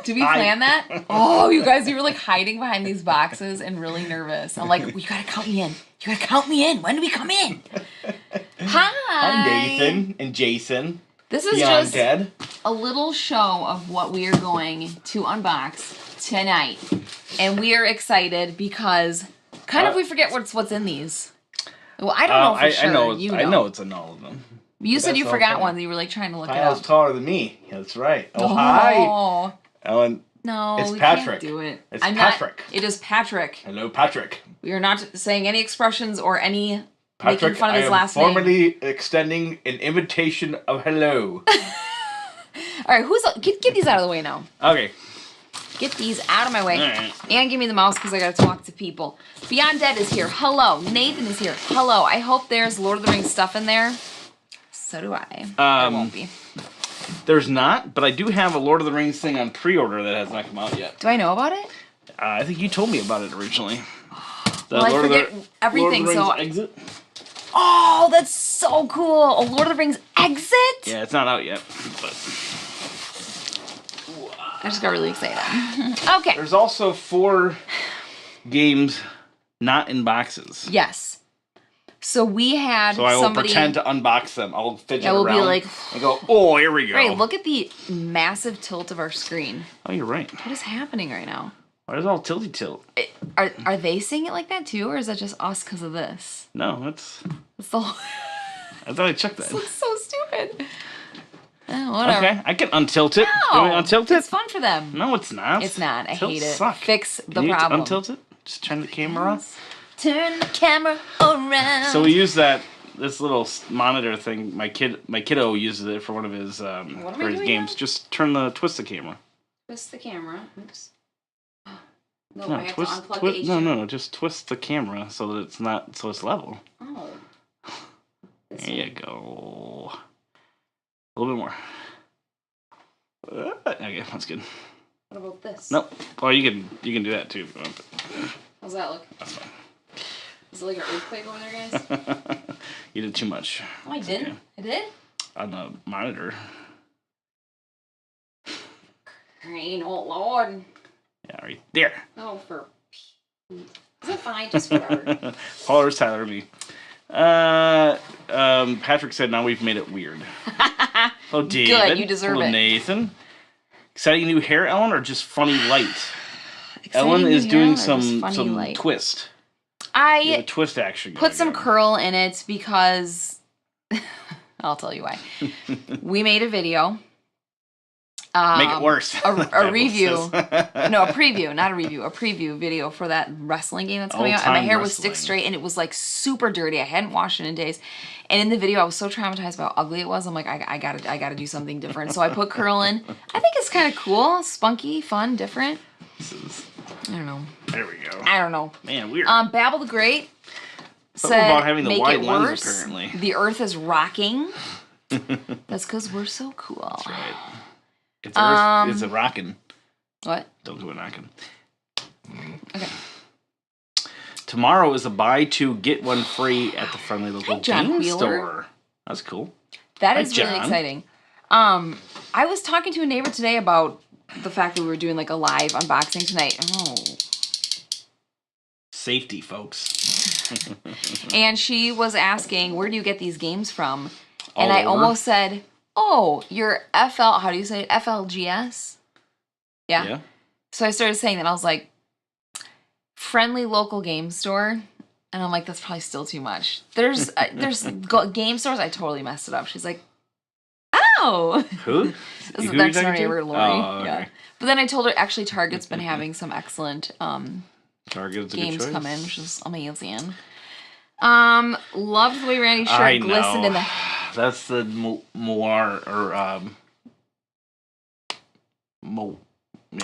Did we plan that? Oh, you guys, we were like hiding behind these boxes and really nervous. I'm like, you gotta count me in. You gotta count me in. When do we come in? Hi. I'm Nathan and Jason. This is Beyond just Dead. a little show of what we are going to unbox tonight. And we are excited because kind of we forget what's in these. Well, I don't know for sure. I know it's in all of them. You said you forgot one. You were like trying to look it up. Kyle's taller than me. That's right. Oh, hi. Ellen. No, it's we Patrick. Can't do it. It's Patrick. It is Patrick. Hello, Patrick. We are not saying any expressions or any Patrick, making fun of his last name. I am formally extending an invitation of hello. All right, get these out of the way now. Okay. Get these out of my way. Right. And give me the mouse because I got to talk to people. Beyond Dead is here. Hello. Nathan is here. Hello. I hope there's Lord of the Rings stuff in there. So do I. There won't be. There's not, but I do have a Lord of the Rings thing on pre-order that has not come out yet. Do I know about it? I think you told me about it originally. Well, I forget everything, Lord of the so... Rings Exit? Oh, that's so cool. A Lord of the Rings Exit? Yeah, it's not out yet, but... I just got really excited. Okay. There's also 4 games not in boxes. Yes. So we had So I will pretend to unbox them. I'll fidget we'll around be like, and go, oh, here we go. Right, look at the massive tilt of our screen. Oh, you're right. What is happening right now? Why is it all tilty tilt? Are they seeing it like that too, or is that just us because of this? No, that's the I thought I checked that. This looks so stupid. Whatever. Okay, I can untilt it. No, you want me to untilt it? It's fun for them. No, it's not. It's not. I Tilts hate it. Suck. Fix the can problem. You untilt it? Just turn the camera on. Turn the camera around. So we use this little monitor thing. My kiddo uses it for one of his for his games. Now? Just twist the camera. Twist the camera. Oops. No, no, I have twist, to unplug the HDMI. No, just twist the camera so that it's level. Oh. There you go. A little bit more. Okay, that's good. What about this? Nope. Oh, you can do that too. How's that look? That's fine. Is it like an earthquake over there, guys? You did too much. Oh, I didn't. Okay. I did? On the monitor. Green, oh Lord. Yeah, right there. Oh, for... Is it fine? Just whatever. Paul or Tyler me. Patrick said now we've made it weird. Oh, David. Good, you deserve it. Nathan. Exciting new hair, Ellen, or just funny light? Ellen is doing some twist. I twist action. Put some curl in it because I'll tell you why. We made a video. Make it worse. A review. No, a preview, not a review. A preview video for that wrestling game that's coming out. And my hair was stick straight and it was like super dirty. I hadn't washed it in days. And in the video, I was so traumatized by how ugly it was. I'm like, I gotta do something different. So I put curl in. I think it's kind of cool, spunky, fun, different. I don't know. There we go. I don't know. Man, weird. Babel the Great said, about having the wide lens, apparently. The Earth is rocking. That's because we're so cool. That's right. It's a rockin'. What? Don't do a knockin'. Okay. Tomorrow is a buy 2 get 1 free at the friendly local game store. That's cool. That is really exciting. I was talking to a neighbor today about the fact that we were doing like a live unboxing tonight. Oh. Safety, folks. And she was asking, where do you get these games from? And I almost said, oh, you're how do you say it? FLGS? Yeah. So I started saying that. I was like, friendly local game store. And I'm like, that's probably still too much. There's game stores. I totally messed it up. She's like, oh. Who? That's our neighbor, Lori. Oh, okay. Yeah. But then I told her, actually, Target's been having some excellent games come in, which is amazing. Loved the way Randy's shirt glistened in the... That's the Moir, or,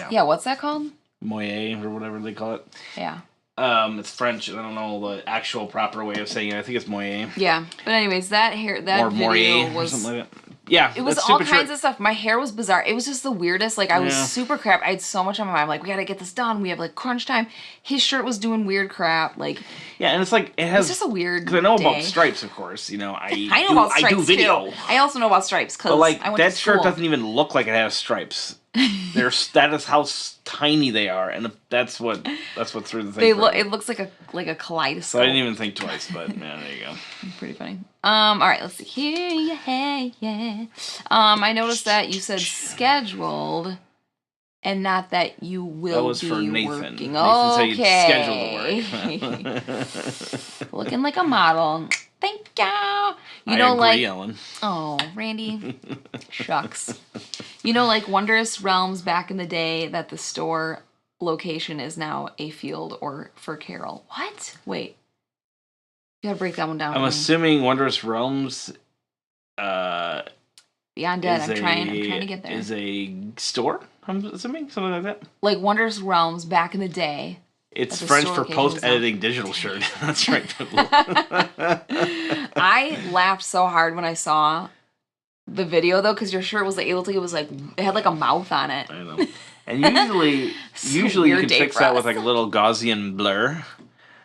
Yeah, what's that called? Moyer, or whatever they call it. Yeah. It's French. I don't know the actual proper way of saying it. I think it's Moyer. Yeah. But anyways, that or video Morier, was... or something like that. Yeah, it was all kinds of stuff. My hair was bizarre. It was just the weirdest. Like, I was super crap. I had so much on my mind. I'm like, we gotta get this done. We have like crunch time. His shirt was doing weird crap. Like, yeah, and it's like it has. It's just a weird. Because I know day. about stripes, of course. You know, I know about stripes. I do video. Too. I also know about stripes because like I went that to school. shirt doesn't even look like it has stripes. That is how tiny they are, and that's what threw the thing. It looks like a kaleidoscope. So I didn't even think twice, but yeah, there you go. Pretty funny. All right, let's see here. Yeah. I noticed that you said scheduled, and not that you will that was be for Nathan. working. Nathan Okay. said scheduled work. Looking like a model. Thank you. I agree, Ellen. Oh, Randy. Shucks. You know, like Wondrous Realms back in the day, that the store location is now a field or for Carol. What? Wait. You gotta break that one down. I'm assuming Wondrous Realms. Beyond Dead. I'm trying to get there. Is a store. I'm assuming something like that. Like Wondrous Realms back in the day. It's French for post-editing digital shirt. That's right. I laughed so hard when I saw the video, though, because your shirt was like, it looked like it had like a mouth on it. I know. And usually you can fix that with like a little Gaussian blur,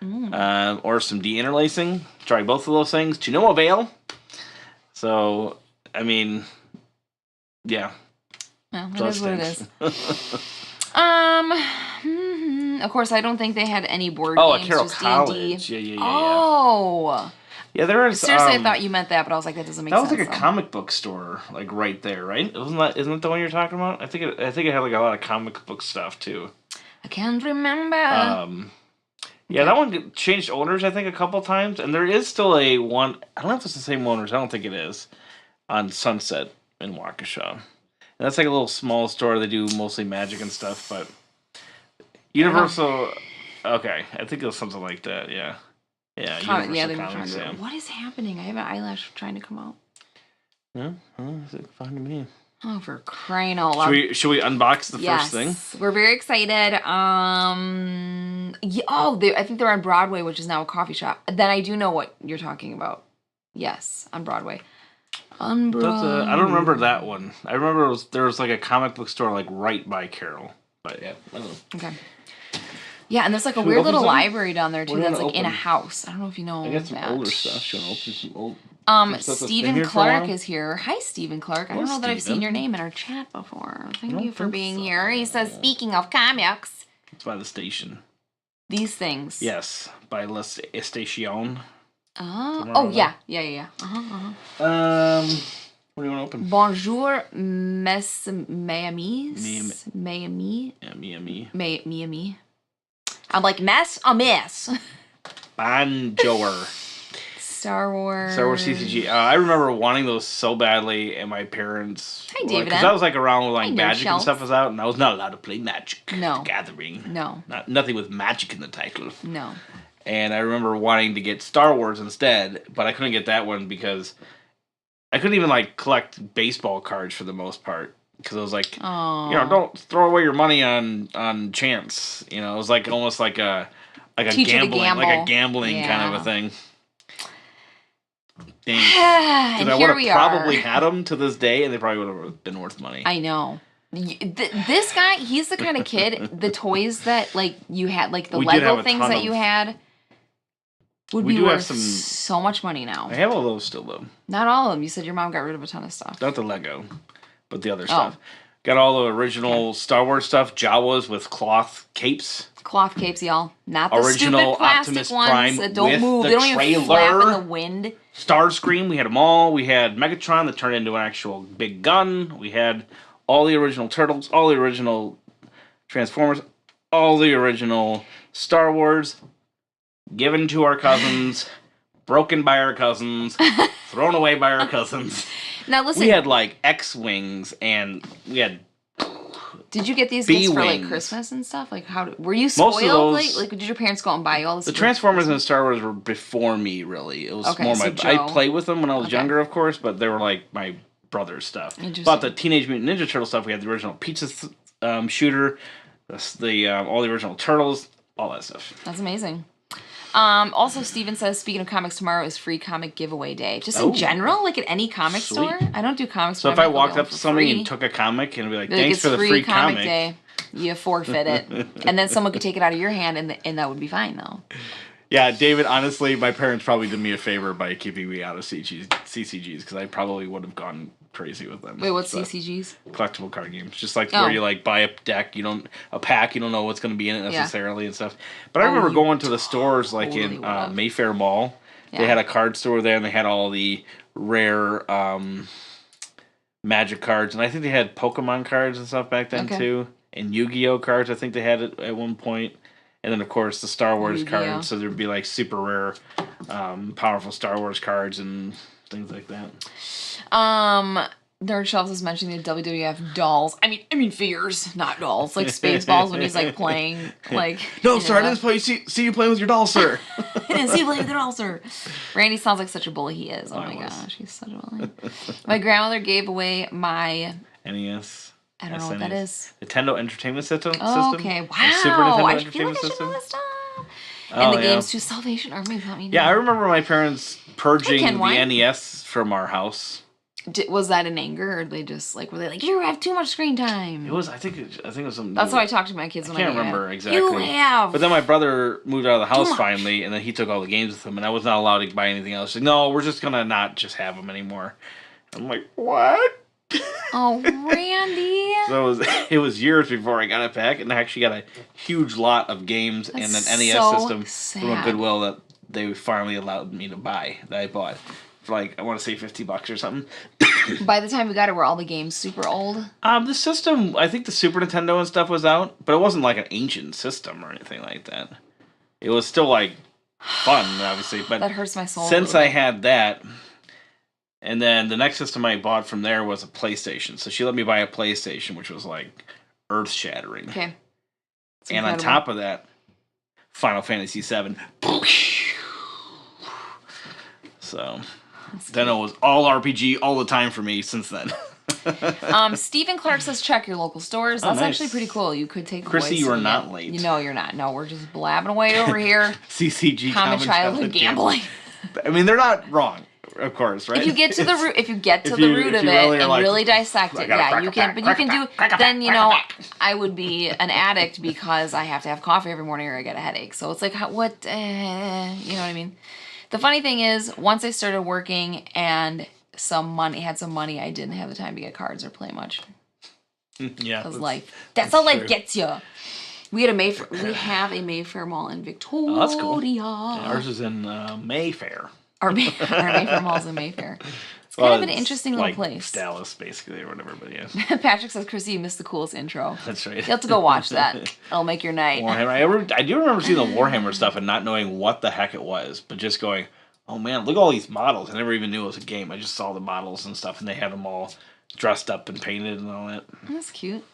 or some deinterlacing. Try both of those things to no avail. So, I mean, yeah. Well, it is what it is. Of course, I don't think they had any board games. Oh, at Carroll College. D&D. Yeah. Oh. Yeah, there is. Seriously, I thought you meant that, but I was like, that doesn't make sense. That was like a comic book store, like right there, right? Isn't that the one you're talking about? I think it had like a lot of comic book stuff too. I can't remember. Yeah, that one changed owners, I think, a couple times, and there is still a one. I don't know if it's the same owners. I don't think it is. On Sunset in Waukesha, and that's like a little small store. They do mostly magic and stuff, but Universal. Okay, I think it was something like that. Yeah. Yeah, Comics, yeah. What is happening? I have an eyelash trying to come out. Yeah, is it fine to me? Oh, for crying out loud! Should we unbox the first thing? We're very excited. I think they're on Broadway, which is now a coffee shop. Then I do know what you're talking about. Yes, on Broadway. On Broadway. I don't remember that one. I remember there was like a comic book store like right by Carroll. But yeah, I don't know. Okay. Yeah, and there's like a weird little library down there too that's like in a house. I don't know if you know that. I got some older stuff. Should I open some old? Stephen Clark is here. Hi, Stephen Clark. I don't know that I've seen your name in our chat before. Thank you for being here. He says, speaking of comics. It's by the station. These things. Yes, by La Station. Oh, yeah. What do you want to open? Bonjour, mes amis. Miami. I'm like, mess a mess. Bonjour. Star Wars CCG. I remember wanting those so badly, and my parents. Hi, David. Because I was like around when like Magic and stuff was out, and I was not allowed to play Magic. No. The Gathering. No. Nothing with magic in the title. No. And I remember wanting to get Star Wars instead, but I couldn't get that one because I couldn't even like collect baseball cards for the most part. Because I was like, don't throw away your money on chance. It was like almost like a gambling kind of a thing. Dang. And I here would have probably had them to this day, and they probably would have been worth money. I know. This guy, he's the kind of kid. The toys that like you had, like the Lego things that you had, would be worth so much money now. I have all those still though. Not all of them. You said your mom got rid of a ton of stuff. Not the Lego. But the other stuff. Got all the original Star Wars stuff. Jawas with cloth capes. Cloth capes, y'all. Not the original stupid plastic Optimus ones Prime that don't with move. The they don't even trailer. flap in the wind. Starscream, we had them all. We had Megatron that turned into an actual big gun. We had all the original Turtles, all the original Transformers, all the original Star Wars, given to our cousins, broken by our cousins, thrown away by our cousins. Now listen. We had like X-Wings and we had Did you get these gifts for like Christmas and stuff? Like were you spoiled? Like did your parents go out and buy all this? The Transformers and Star Wars were before me, really. It was more I played with them when I was younger, of course, but they were like my brother's stuff. But the Teenage Mutant Ninja Turtle stuff, we had the original pizza shooter, all the original Turtles, all that stuff. That's amazing. Also, Steven says, speaking of comics, tomorrow is free comic giveaway day. Just in general, like at any comic store. I don't do comics. So if I walked up to somebody and took a comic and be like, thanks for the free comic day, you forfeit it. And then someone could take it out of your hand, and that would be fine, though. Yeah, David, honestly, my parents probably did me a favor by keeping me out of CCGs because I probably would have gone crazy with them. Wait, what's CCGs? Collectible card games. Just like where you like buy a deck, a pack, you don't know what's going to be in it necessarily and stuff. But I remember going to the stores like in Mayfair Mall. Yeah. They had a card store there and they had all the rare Magic cards. And I think they had Pokemon cards and stuff back then too. And Yu-Gi-Oh cards, I think they had it at one point. And then, of course, the Star Wars cards. So there'd be, like, super rare, powerful Star Wars cards and things like that. Nerd Shelves is mentioning the WWF dolls. I mean figures, not dolls. Like Spaceballs when he's, like, playing, like... No, sir, I didn't see you playing with your doll, sir. I didn't see you playing with your doll, sir. Randy sounds like such a bully he is. Oh, my gosh, he's such a bully. My grandmother gave away my... NES. I don't know what that is. Nintendo Entertainment System. Oh, okay, wow. Super Nintendo I Entertainment feel like System. I should know this stuff. And the games to Salvation Army. Yeah, I remember my parents purging the NES from our house. Was that in anger, or they just were they like, you have too much screen time? It was. I think it was something. That's how I talk to my kids. I can't remember exactly. You have. But then my brother moved out of the house finally, and then he took all the games with him, and I was not allowed to buy anything else. Like, no, we're just gonna not just have them anymore. I'm like, what? Oh, Randy. So it was years before I got it back, and I actually got a huge lot of games and an NES system from a Goodwill that they finally allowed me to buy, that I bought for I want to say $50 or something. By the time we got it, were all the games super old? The system, I think the Super Nintendo and stuff was out, but it wasn't like an ancient system or anything like that. It was still fun, obviously, but that hurts my soul. Since I had that... And then the next system I bought from there was a PlayStation. So she let me buy a PlayStation, which was earth-shattering. Okay. And on top of that, Final Fantasy VII. So then it was all RPG all the time for me since then. Stephen Clark says check your local stores. That's actually pretty cool. You could take Chrissy, you are not late. No, you're not. No, we're just blabbing away over here. CCG Common childhood gambling. I mean, they're not wrong. Of course, right? If you get to the root, the root of it and really dissect it, you can. But you can do. Then I would be an addict because I have to have coffee every morning or I get a headache. So it's like, what? You know what I mean? The funny thing is, once I started working and had some money, I didn't have the time to get cards or play much. Yeah, because that's how life gets you. We have a Mayfair Mall in Victoria. Oh, that's cool. Yeah, ours is in Mayfair. Our Mayfair Mall's in Mayfair. It's kind of an interesting little place. Dallas, basically, or whatever, but yeah. Patrick says, Chrissy, you missed the coolest intro. That's right. You have to go watch that. It'll make your night. Warhammer. I do remember seeing the Warhammer stuff and not knowing what the heck it was, but just going, oh man, look at all these models. I never even knew it was a game. I just saw the models and stuff, and they had them all dressed up and painted and all that. That's cute.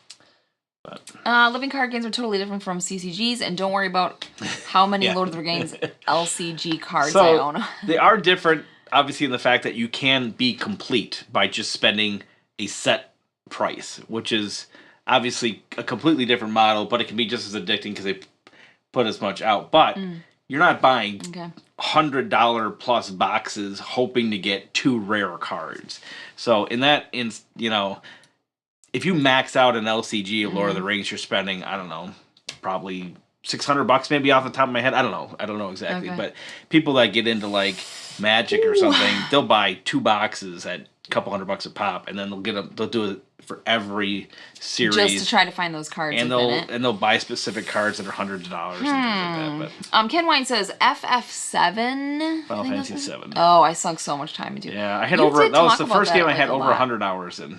Living card games are totally different from CCGs, and don't worry about how many Lord of the Rings LCG cards I own. They are different, obviously, in the fact that you can be complete by just spending a set price, which is obviously a completely different model, but it can be just as addicting because they put as much out. But you're not buying $100 plus boxes hoping to get 2 rare cards. So in that, if you max out an LCG of Lord of the Rings, you're spending, I don't know, probably $600 maybe off the top of my head. I don't know exactly. Okay. But people that get into Magic or something, they'll buy 2 boxes at a couple $100 a pop, and then they'll do it for every series. Just to try to find those cards and they'll buy specific cards that are hundreds of dollars and things like that. But Ken Wine says FF7. Final Fantasy 7. Oh, I sunk so much time into it. Yeah, I had that was the first game I had over 100 hours in.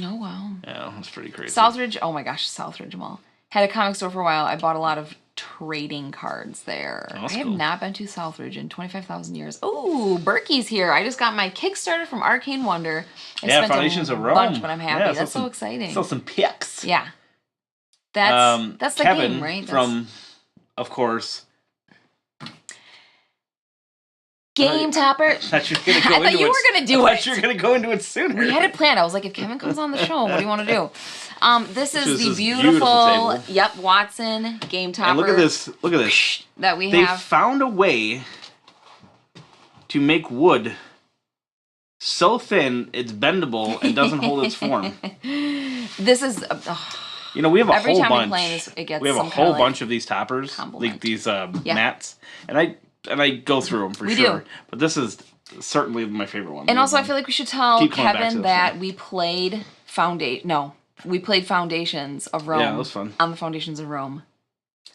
Oh, wow. Yeah, that's pretty crazy. Southridge, oh my gosh, Southridge Mall. Had a comic store for a while. I bought a lot of trading cards there. Oh, I have not been to Southridge in 25,000 years. Oh, Berkey's here. I just got my Kickstarter from Arcane Wonder. I spent Foundations of Rome. Bunch, but I'm happy. That's so exciting. Still some picks. Yeah. That's the Kevin game, right? From, of course... Game Topper. I thought you were I thought you were going to do it. I thought you were going to go into it sooner. We had it planned. I was like, if Kevin comes on the show, what do you want to do? This is the beautiful table. Watson Game Topper. And look at this. Look at this. That we They have. found a way to make wood so thin it's bendable and doesn't hold its form. This is. You know, we have a every whole time bunch. we play this, it gets we have a some whole kind of, bunch of these toppers, like these mats, and I go through them for sure. But this is certainly my favorite one. And also, I feel like we should tell Kevin that we played we played Foundations of Rome. Yeah, that was fun. On the Foundations of Rome.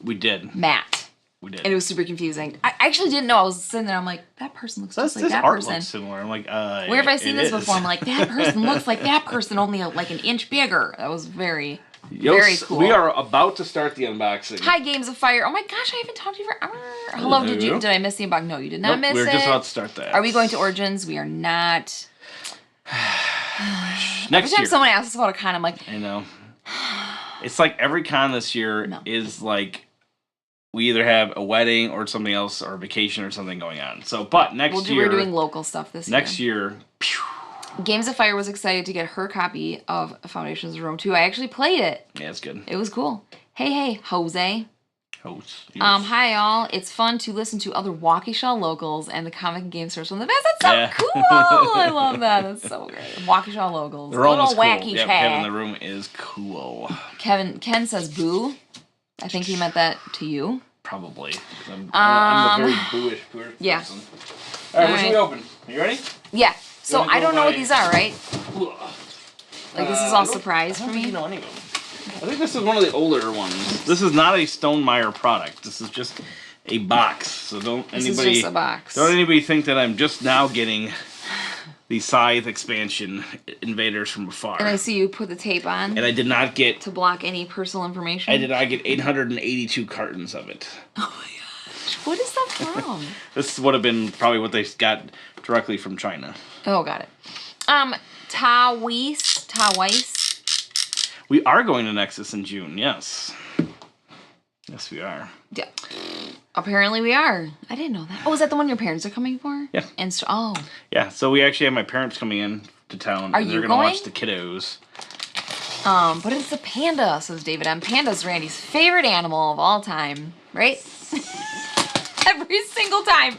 We did. Matt. We did. And it was super confusing. I actually didn't know. I was sitting there. I'm like, that person looks just like that art person. Looks similar. I'm like, where have I seen this before? I'm like, that person looks like that person, only like an inch bigger. That was very cool. We are about to start the unboxing. Hi, Games of Fire. Oh my gosh, I haven't talked to you forever. Hello, did I miss the unboxing? No, you did not miss it. We're just about to start that. Are we going to Origins? We are not. Every time someone asks us about a con, I'm like, I know. It's like every con this year is like we either have a wedding or something else or a vacation or something going on. So, but next year... We're doing local stuff this year. Next year... Games of Fire was excited to get her copy of Foundations of Rome 2. I actually played it. Yeah, it's good. It was cool. Hey, Jose. Hi, y'all. It's fun to listen to other Waukesha locals and the comic and game stores from the best. That's so cool. I love that. That's so great. Waukesha locals. The room is cool. Wacky Yep, Kevin, the room is cool. Ken says boo. I think he meant that to you. Probably. I'm a very booish person. Yeah. All right, what should we open? Are you ready? Yeah. So I don't know what these are, right? Like this is all surprise for me. I don't know any of them. I think this is one of the older ones. This is not a Stonemeyer product. This is just a box. So This is just a box. Don't anybody think that I'm just now getting the Scythe expansion invaders from afar. And I see you put the tape on. And I did not get... To block any personal information? I did not get 882 cartons of it. Oh my gosh. What is that from? This would have been probably what they got directly from China. Oh, got it. Tawais. We are going to Nexus in June, yes. Yes, we are. Yeah. Apparently we are. I didn't know that. Oh, is that the one your parents are coming for? Yeah. Yeah, so we actually have my parents coming in to town. Are and you they're gonna watch the kiddos. But it's a panda, says David M. Panda's Randy's favorite animal of all time, right? Every single time.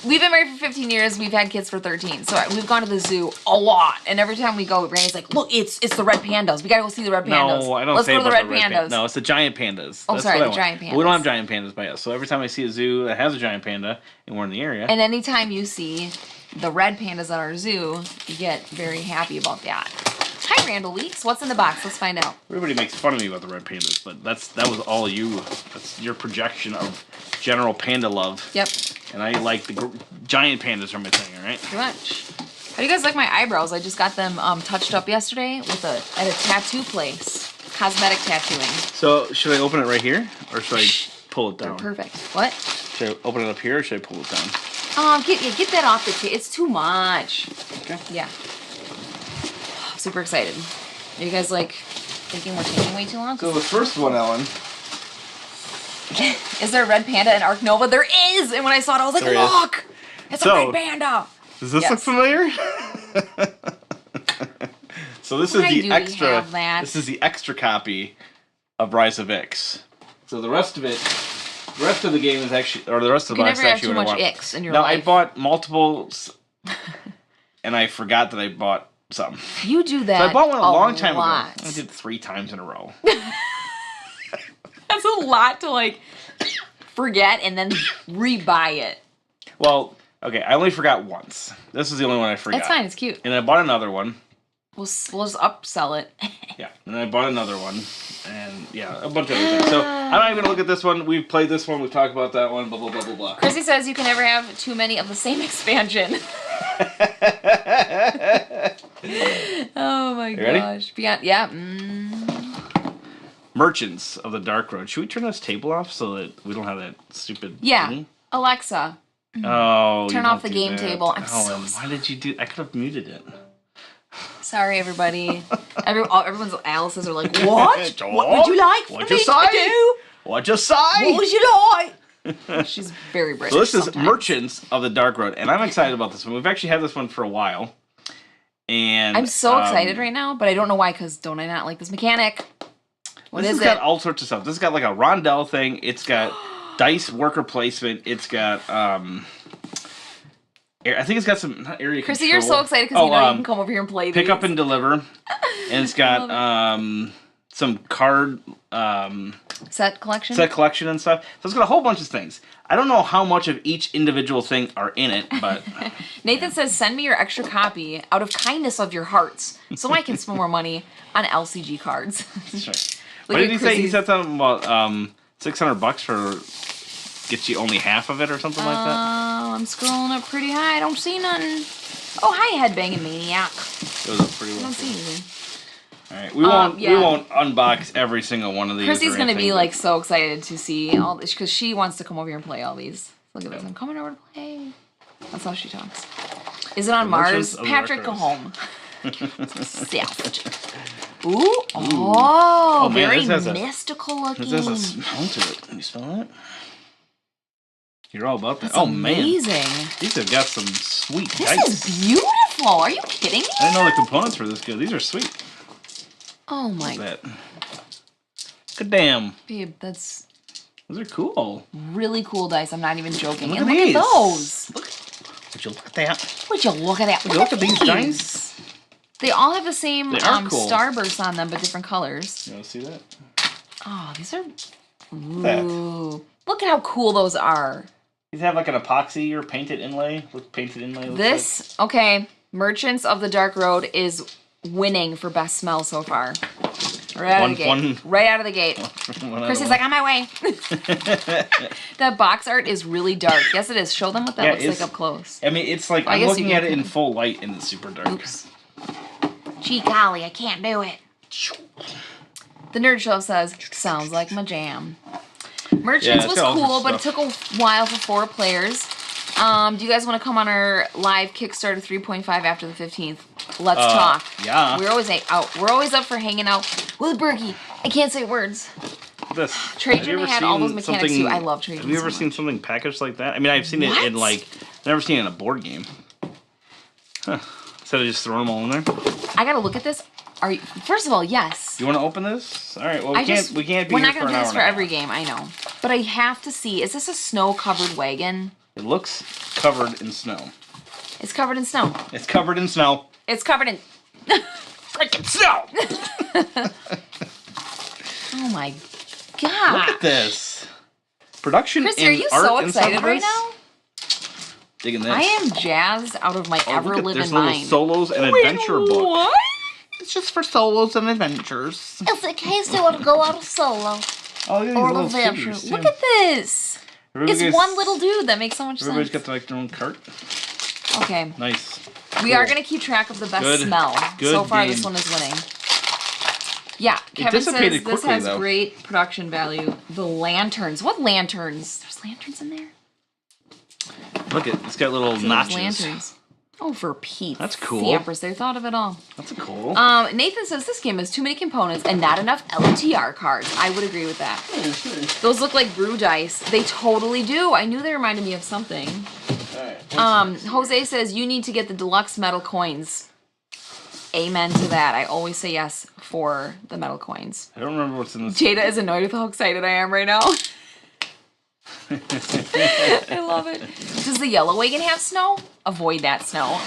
We've been married for 15 years. We've had kids for 13. So we've gone to the zoo a lot. And every time we go, Randy's like, look, it's the red pandas. We got to go see the red pandas. No, I don't Let's say go to the about red pandas. No, it's the giant pandas. Oh, That's sorry, what the giant pandas. But we don't have giant pandas by us. So every time I see a zoo that has a giant panda and we're in the area. And anytime you see the red pandas at our zoo, you get very happy about that. Hi, Randall Weeks. What's in the box? Let's find out. Everybody makes fun of me about the red pandas, but that was all you. That's your projection of general panda love. Yep. And I like the giant pandas are my thing, all right? Too much. How do you guys like my eyebrows? I just got them touched up yesterday at a tattoo place. Cosmetic tattooing. So, should I open it right here? Or should I pull it down? They're perfect. What? Should I open it up here or should I pull it down? Get that off the table. It's too much. Okay. Yeah. I'm super excited. Are you guys thinking we're taking way too long? So the first one, Ellen. Is there a red panda in Ark Nova? There is! And when I saw it, I was like, look! It's a red panda! Does this look familiar? So this is the extra. This is the extra copy of Rise of Ix. So the rest of the game is actually, or the rest of the box is actually what I want. You never have too much Ix in your life. No, I bought multiples, and I forgot that I bought some. You do that. So I bought one a long time ago. I did it 3 times in a row. That's a lot to forget and then rebuy it. Well, okay, I only forgot once. This is the only one I forgot. That's fine. It's cute. And I bought another one. We'll just upsell it. Yeah, and I bought another one, and yeah, a bunch of other things. So I'm not even gonna look at this one. We've played this one. We've talked about that one. Blah blah blah blah blah. Chrissy says you can never have too many of the same expansion. Oh my gosh! Ready? Yeah. Merchants of the Dark Road. Should we turn this table off so that we don't have that stupid? Yeah. Thingy? Alexa. Oh. Turn off the game table. I'm so sorry. Why did you do? I could have muted it. Sorry, everybody. Everyone's Alice's are like, what? What would you like for me to do? What'd you say? What would you like? She's very British. So this is sometimes. Merchants of the Dark Road, and I'm excited about this one. We've actually had this one for a while. And I'm so excited right now, but I don't know why, because don't I not like this mechanic? What is it? This has got all sorts of stuff. This has got like a rondelle thing. It's got dice worker placement. It's got, I think it's got some area Chrissy, control. you're so excited because you know you can come over here and play these. Pick up and deliver. And it's got some card... set collection and stuff. So it's got a whole bunch of things. I don't know how much of each individual thing are in it, but... Nathan says, send me your extra copy out of kindness of your hearts so I can spend more money on LCG cards. Sure. What did he say? He said something about $600 for gets you only half of it or something like that? I'm scrolling up pretty high. I don't see nothing. Oh, hi, Headbanging Maniac. Goes up pretty well. I don't see anything. All right, we won't unbox every every one of these. Chrissy's gonna be like so excited to see all this because she wants to come over here and play all these. Look at this! I'm coming over to play. That's how she talks. Is it on Mars? Patrick, go home. Ooh, oh, man, very mystical looking. This has a smell to it. Can you smell it? You're all about that. That's amazing. Man, these have got some sweet. This is beautiful. Are you kidding me? I didn't know the components were this good. These are sweet. Oh my. Good damn. Babe, those are cool. Really cool dice. I'm not even joking. Look and at look these. at those. Would you look at that? Would you look at that? Look at these dice. They all have the same cool. starbursts on them, but different colors. You want to see that? Oh, these are... Ooh. Look at how cool those are. These have like an epoxy or painted inlay. Look, painted inlay. This, okay, Merchants of the Dark Road is winning for best smell so far. Right out of the gate. Right out of the gate. Chrissy's like, on my way. That box art is really dark. Yes, it is. Show them what that looks like up close. I mean, it's like, I'm looking at it in full light and it's super dark. Oops. Gee golly, I can't do it. The Nerd Show says, sounds like my jam. Merchants was cool, but it took a while for 4 players. Do you guys want to come on our live Kickstarter 3.5 after the 15th? Let's talk. Yeah. We're always up for hanging out with Berkey. I can't say words. This. Trade Journey had all those mechanics too. I love Trade Journey. Have you ever seen something packaged like that? I mean, I've seen it in like, I've never seen it in a board game. Huh. Instead of just throwing them all in there. I gotta look at this. Are you? First of all, yes. You want to open this? All right. Well, we can't be here for an hour. We're not gonna do this for every game. I know, but I have to see. Is this a snow-covered wagon? It looks covered in snow. It's covered in snow. It's covered in snow. It's covered in freaking snow. Oh my god! Look at this. Production. Chrissy, are you so excited right now? Digging this. I am jazzed out of my ever-living mind. There's little solos and adventure book. What? It's just for solos and adventures. It's in case you want to go out solo. Or adventure. Look at this. It's one little dude that makes so much sense. Everybody's got like their own cart. Okay. Nice. We are going to keep track of the best smell. So far, this one is winning. Yeah, Kevin says this has great production value. The lanterns. What lanterns? There's lanterns in there? Look, it's got little notches. Lanterns. Oh, for Pete. That's cool. Sampers, they thought of it all. That's cool. Nathan says this game has too many components and not enough LTR cards. I would agree with that. Those look like brew dice. They totally do. I knew they reminded me of something. Jose says you need to get the deluxe metal coins. Amen to that. I always say yes for the metal coins. I don't remember what's in this. Jada is annoyed with how excited I am right now. I love it. Does the yellow wagon have snow? Avoid that snow.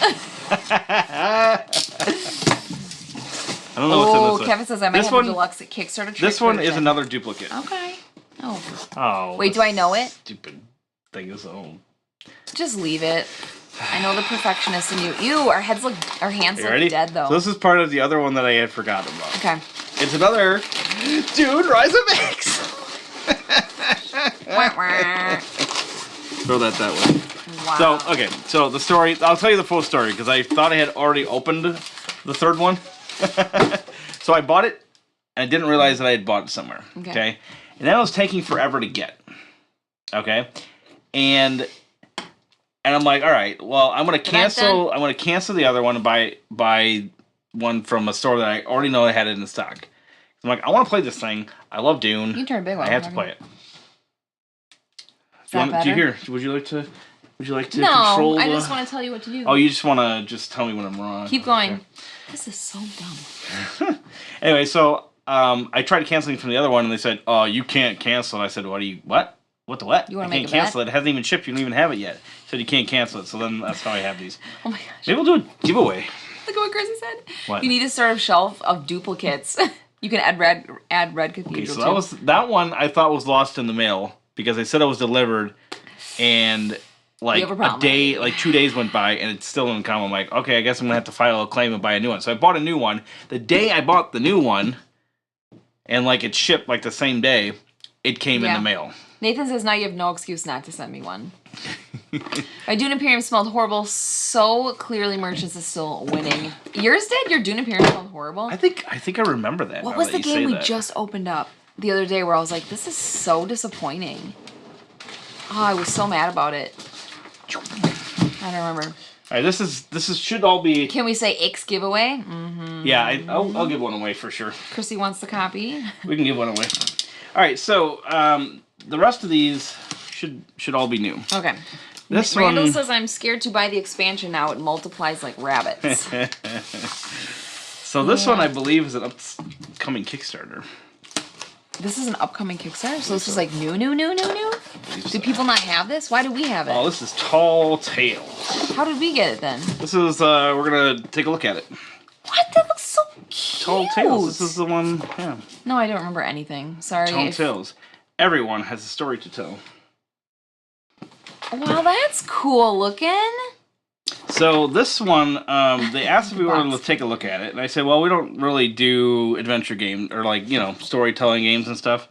I don't know what's in this one. Kevin says I might have a deluxe Kickstarter trick. This one is another duplicate. Okay. Oh. Wait, do I know it? Stupid thing is old. Just leave it. I know the perfectionist in you. Ew, our hands look dead though. So this is part of the other one that I had forgotten about. Okay. It's another Dude, Rise of X. Throw that way. Wow. So, okay, so the story, I'll tell you the full story because I thought I had already opened the third one. So I bought it and I didn't realize that I had bought it somewhere. Okay. And then it was taking forever to get. Okay. And I'm like, all right, well, I'm gonna cancel the other one and buy one from a store that I already know I had it in stock. I'm like, I want to play this thing. I love Dune. You can turn a big one. I have to play it. better? Do you hear? Would you like to No, control I just want to tell you what to do. Oh, you just want to just tell me when I'm wrong. Keep going. Okay. This is so dumb. Anyway, so I tried canceling from the other one, and they said, "Oh, you can't cancel." And I said, what? What the what? You want I to can't make a cancel it. It hasn't even shipped. You don't even have it yet. So you can't cancel it. So then that's how I have these. Oh my gosh. Maybe we'll do a giveaway. Look at what Chrissy said. What? You need to start a shelf of duplicates. You can add Red Cathedral Okay, so that one I thought was lost in the mail because they said it was delivered, and like a day, like 2 days went by, and it's still in the I'm like, okay, I guess I'm gonna have to file a claim and buy a new one. So I bought a new one. The day I bought the new one, and like it shipped like the same day, it came in the mail. Nathan says now you have no excuse not to send me one. My Dune Imperium smelled horrible. So clearly Merchants is still winning. Yours did? Your Dune Imperium smelled horrible? I think I remember that. What was the game we just opened up the other day where I was like, this is so disappointing? Oh, I was so mad about it. I don't remember. All right, this is should all be. Can we say X giveaway? Mm-hmm. Yeah, I'll give one away for sure. Chrissy wants the copy. We can give one away. All right, so the rest of these should all be new. Okay. This Randall one says I'm scared to buy the expansion now. It multiplies like rabbits. So this one I believe is an upcoming Kickstarter. This is an upcoming Kickstarter? So this is like new? Do people not have this? Why do we have it? Oh, this is Tall Tales. How did we get it then? This is, we're gonna take a look at it. What? That looks so cute. Tall Tales. This is the one, yeah. No, I don't remember anything. Sorry. Tall Tales. Everyone has a story to tell. Wow, that's cool looking. So this one, they asked if we wanted to take a look at it, and I said, well, we don't really do adventure games, or like, storytelling games and stuff.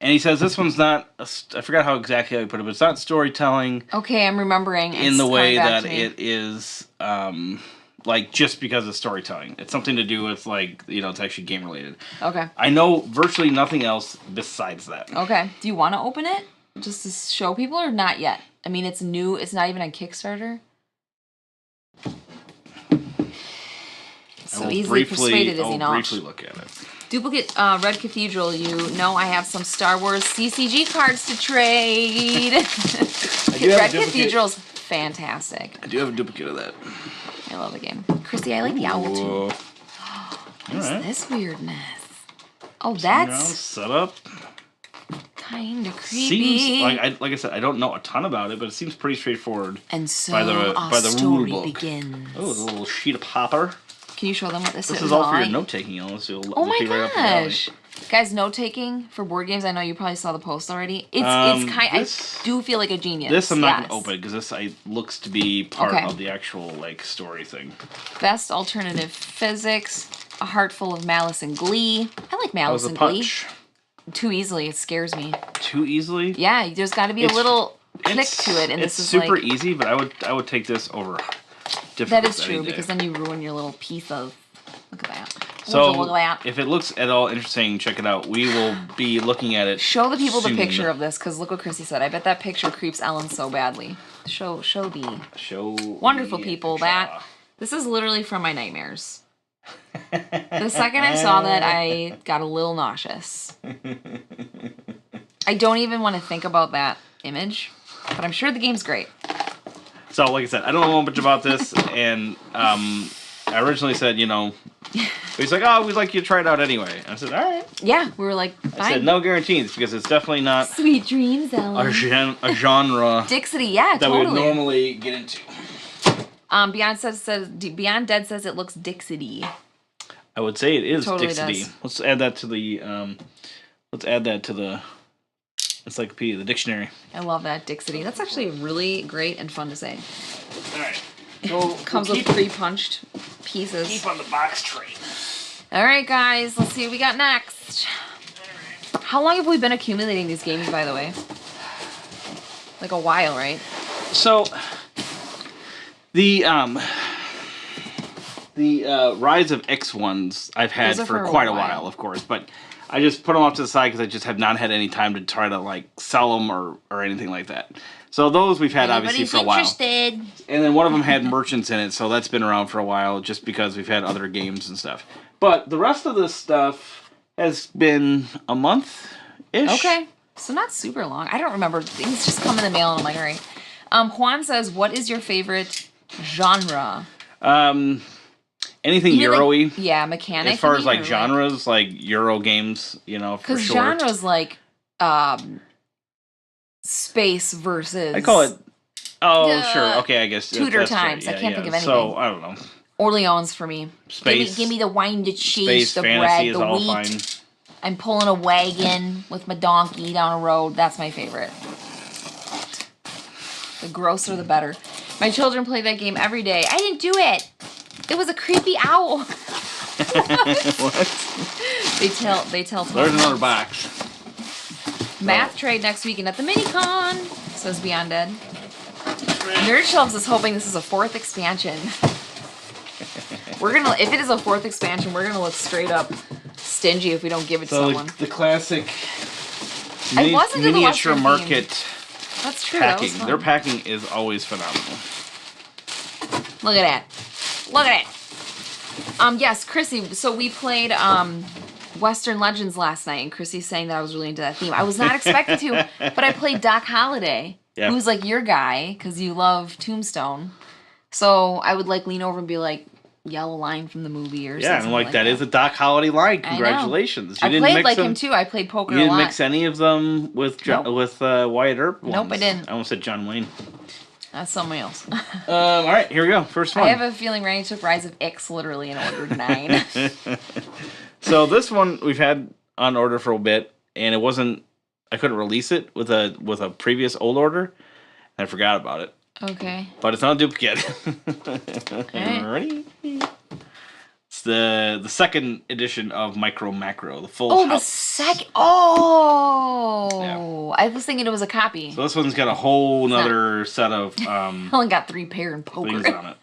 And he says this one's not, I forgot how exactly I put it, but it's not storytelling. Okay, I'm remembering. In the way that it is, like, just because of storytelling. It's something to do with, like, it's actually game related. Okay. I know virtually nothing else besides that. Okay. Do you want to open it? Just to show people, or not yet? I mean, it's new. It's not even on Kickstarter. So easily persuaded, is he not? I'll briefly look at it. Duplicate Red Cathedral. You know I have some Star Wars CCG cards to trade. Red Cathedral's fantastic. I do have a duplicate of that. I love the game. Chrissy, I like the owl too. What is this weirdness? Oh, that's set up. Kind of creepy. Seems like I said, I don't know a ton about it, but it seems pretty straightforward. And so by the story rule book. begins. Oh, there's a little sheet of paper. Can you show them what this is? This is all for your note taking. Oh my gosh. Guys, note taking for board games. I know you probably saw the post already. It's kind. I do feel like a genius. This I'm not gonna open because this looks to be part of the actual story thing. Best alternative physics. A heart full of malice and glee. I like malice and glee. Too easily, it scares me. Too easily? Yeah, there's got to be a little click to it, and it's this is super easy. But I would take this over. That is true because then you ruin your little piece of. Look at that. So look at that. If it looks at all interesting, check it out. We will be looking at it. Show the people the picture of this because look what Chrissy said. I bet that picture creeps Ellen so badly. Show wonderful people that this is literally from my nightmares. The second I saw that, I got a little nauseous. I don't even want to think about that image, but I'm sure the game's great. So, like I said, I don't know much about this, and I originally said, he's like, oh, we'd like you to try it out anyway. And I said, all right. Yeah, we were like, fine. I said, no guarantees, because it's definitely not Sweet dreams, Ellen. a genre Dixity, yeah, that we would normally get into. Beyond Dead says it looks Dixity. I would say it is totally Dixity. Does. Let's add that to the encyclopedia, the dictionary. I love that, Dixity. That's actually really great and fun to say. All right. Comes with pre-punched pieces. Keep on the box train. All right, guys. Let's see what we got next. How long have we been accumulating these games, by the way? Like a while, right? So, the Rise of X ones I've had for quite a while, of course, but I just put them off to the side because I just have not had any time to try to sell them or anything like that. So those we've had obviously for a while. And then one of them had merchants in it, so that's been around for a while just because we've had other games and stuff. But the rest of this stuff has been a month-ish. Okay. So not super long. I don't remember. Things just come in the mail and I'm like, all right. Juan says, what is your favorite genre? Anything Euro-y. Like, yeah, mechanic. As far as like genres, like Euro games, for sure. Because genres like space versus. I call it. Oh, sure. Okay, I guess. Tudor times. Right. I can't think of anything. So I don't know. Orleans for me. Space. Give me the wine, the cheese, space, the fantasy bread, the wheat. Fine. I'm pulling a wagon with my donkey down a road. That's my favorite. The grosser, the better. My children play that game every day. I didn't do it. It was a creepy owl. What? They tell. There's another box. Math trade next weekend at the Minicon, says Beyond Dead. Nerd Shelves is hoping this is a 4th expansion. If it is a 4th expansion, we're gonna look straight up stingy if we don't give it to someone. The classic miniature market. That's true. Packing. Their packing is always phenomenal. Look at that. Look at it. Yes, Chrissy. So we played Western Legends last night, and Chrissy's saying that I was really into that theme. I was not expected to, but I played Doc Holliday, who's like your guy because you love Tombstone. So I would like lean over and be like, yell a line from the movie or something. Yeah, and like that is a Doc Holliday line. Congratulations. I played like him too. I played poker a lot. You didn't mix any of them with Wyatt Earp ones? Nope, I didn't. I almost said John Wayne. That's somebody else. All right, here we go. First one. I have a feeling Randy took Rise of X literally and ordered 9. So this one we've had on order for a bit, and I couldn't release it with a previous old order, and I forgot about it. Okay. But it's not a duplicate. Okay. Ready? It's the second edition of MicroMacro, the full. Oh, the second. Oh, yeah. I was thinking it was a copy. So this one's got a whole nother set of. I only got 3 pair in poker. Things on it.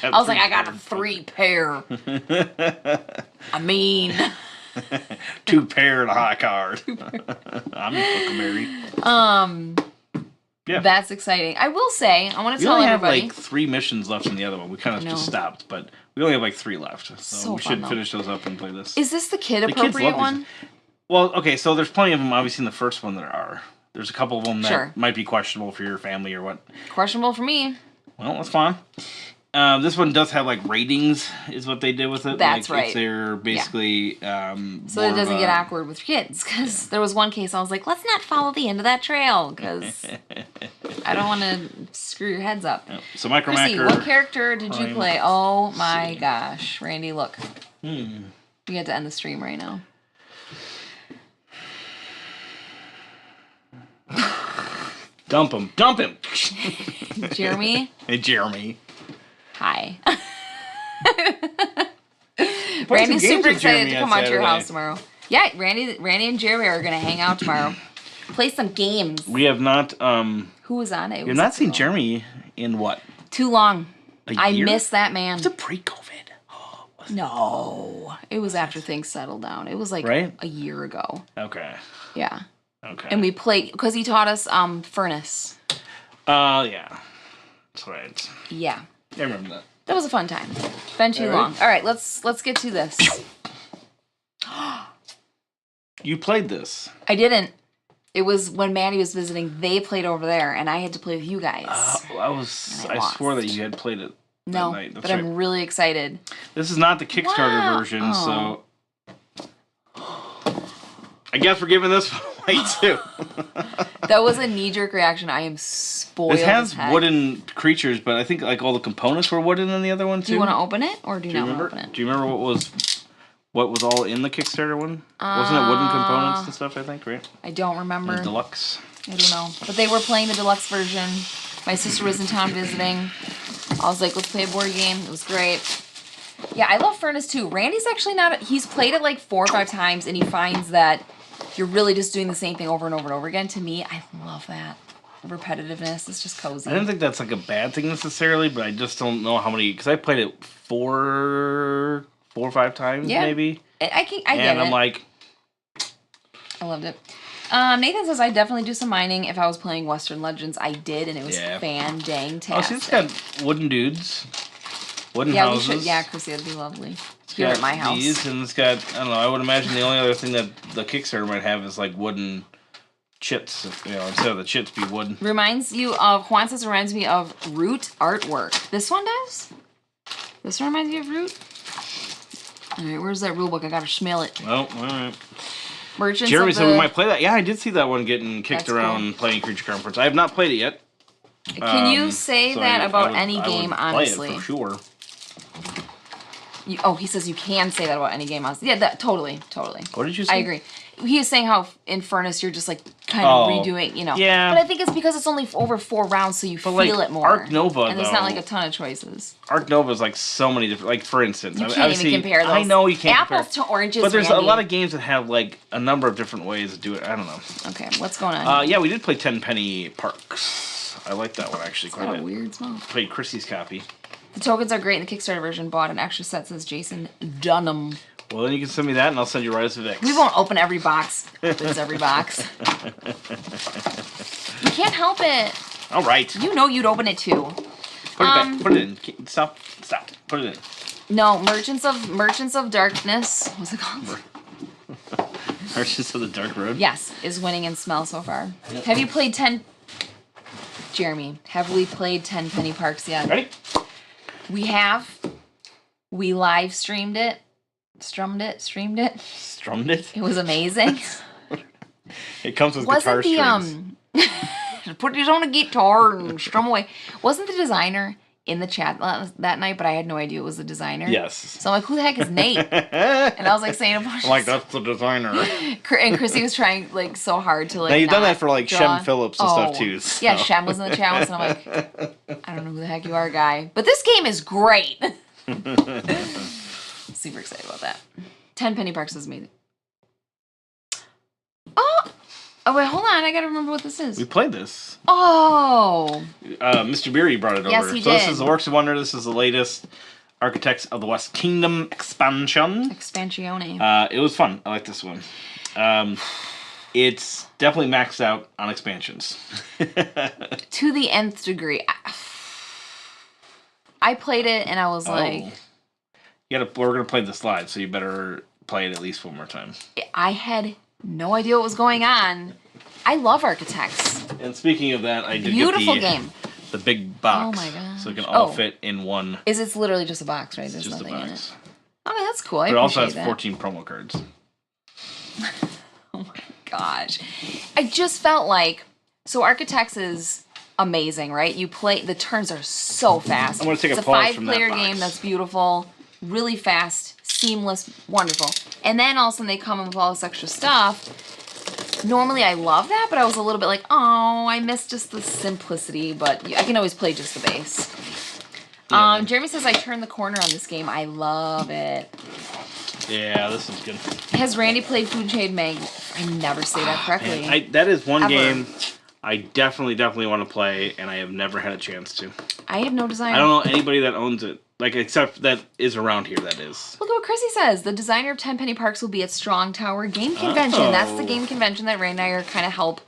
I was like, I got a 3 pair. I mean, 2 pair and a high card. I'm in Huckleberry. Yeah. That's exciting. I will say, I want to tell everybody. We only have like 3 missions left in the other one. We kind of just stopped, but we only have like 3 left. So we should finish those up and play this. Is this the kid-appropriate one? Well, okay, so there's plenty of them. Obviously, in the first one there are. There's a couple of them that might be questionable for your family or what. Questionable for me. Well, that's fine. This one does have like ratings, is what they did with it. That's right. They're basically. So it doesn't get awkward with kids, because there was one case I was like, let's not follow the end of that trail, because I don't want to screw your heads up. Yep. So MicroMacro. Chrissy, what character did you play? Oh my gosh, Randy, look. We had to end the stream right now. Dump him! Dump him! Jeremy. Hey, Jeremy. Hi. Randy's super excited to come out to your house tomorrow. Yeah, Randy and Jeremy are going to hang out tomorrow. Play some games. We have not... Who was on it? You've not seen Jeremy in what? Too long. A year? I miss that man. It's a pre-COVID. No. It was after things settled down. It was like a year ago. Okay. Yeah. Okay. And we played... Because he taught us Furnace. Yeah. That's right. Yeah. I remember that. That was a fun time. Been too long. All right, let's get to this. You played this. I didn't. It was when Maddie was visiting. They played over there, and I had to play with you guys. I swore that you had played it. No, that night. But I'm really excited. This is not the Kickstarter version, so I guess we're giving this one away too. That was a knee-jerk reaction. I am spoiled. It has wooden creatures, but I think like all the components were wooden in the other one too. Do you want to open it, or do you not want to open it? Do you remember what was all in the Kickstarter one? Wasn't it wooden components and stuff? I think, right? I don't remember. And deluxe. I don't know, but they were playing the deluxe version. My sister was in town visiting. I was like, let's play a board game. It was great. Yeah, I love Furnace too. Randy's actually not. He's played it like 4 or 5 times, and he finds that you're really just doing the same thing over and over and over again. To me, I love that. Repetitiveness is just cozy. I don't think that's like a bad thing necessarily, but I just don't know how many, because I played it 4 or 5 times maybe. I get it. And I'm like, I loved it. Nathan says I definitely do some mining. If I was playing Western Legends, I did, and it was fan-dang-tastic. Oh, see, it's got wooden dudes, wooden houses. We should. Yeah, Chrissy, that'd be lovely. Here at my house. These, and it's got, I don't know, I would imagine the only other thing that the Kickstarter might have is like wooden chits. Instead of the chits be wood. Juan says reminds me of Root artwork. This one does? This one reminds me of Root? Alright, where's that rule book? I gotta smell it. Oh, alright. Merchants Jeremy said we might play that. Yeah, I did see that one getting kicked around cool. playing Creature Comforts. I have not played it yet. Can you say that about any game, honestly? Play it for sure. He says you can say that about any game, honestly. Yeah, totally. What did you say? I agree. He was saying how in Furnace you're just like kind of redoing, Yeah. But I think it's because it's only over 4 rounds, so you feel it more. Arc Nova, and there's not like a ton of choices. Arc Nova is like so many different. Like for instance, you can't even compare those. I know you can't. Apples to oranges. But there's a lot of games that have like a number of different ways to do it. I don't know. Okay, what's going on? Yeah, we did play 10 Penny Parks. I like that one actually quite a bit. Weird smell. Played Chrissy's copy. The tokens are great in the Kickstarter version. Bought an extra set, says Jason Dunham. Well, then you can send me that, and I'll send you Rise of X. We won't open every box. Opens every box. You can't help it. All right. You know you'd open it too. Put it back. Put it in. Stop. Put it in. No, Merchants of Darkness. What's it called? Merchants of the Dark Road. Yes, is winning in smell so far. Have you played 10? Jeremy, have we played 10 Penny Parks yet? Ready? We have. We live streamed it. Streamed it. Strummed it? It was amazing. It comes with guitar strings. Put it on a guitar and strum away. Wasn't the designer in the chat that night, but I had no idea it was the designer? Yes. So I'm like, who the heck is Nate? And I was like saying a bunch I'm like, that's the designer. And Chrissy was trying like so hard to like. Now you've done that for like draw. Shem Phillips and stuff too. So. Yeah, Shem was in the chat once, and I'm like, I don't know who the heck you are, guy. But this game is great. Super excited about that. 10 Penny Parks is amazing. Oh wait, hold on. I gotta remember what this is. We played this. Oh. Mr. Beery brought it over. Yes, he did. This is the Works of Wonder. This is the latest Architects of the West Kingdom expansion. Expansione. It was fun. I like this one. It's definitely maxed out on expansions. To the nth degree. I played it and I was like... We're going to play this live, so you better play it at least one more time. I had no idea what was going on. I love Architects. And speaking of that, I did Beautiful get game. The big box. Oh my gosh. So it can all fit in one. It's literally just a box, right? There's just nothing a box. in it. Okay, that's cool. But it also has 14 promo cards. Oh my gosh. I just felt like... So Architects is amazing, right? You play... The turns are so fast. I'm going to take it's a pause from that It's a 5-player box. game that's beautiful, really fast, seamless, wonderful. And then all of a sudden they come in with all this extra stuff. Normally I love that, but I was a little bit like, oh, I miss just the simplicity, but I can always play just the base. Yeah. Jeremy says I turned the corner on this game. I love it. Yeah, this is good. Has Randy played Food Chain Mag? I never say that correctly. Man, that is one game I definitely want to play, and I have never had a chance to. I have no designer. I don't know anybody that owns it, like except that is around here. That is. Look at what Chrissy says. The designer of 10 Penny Parks will be at Strong Tower Game Convention. Oh. That's the game convention that Ray and I are kind of help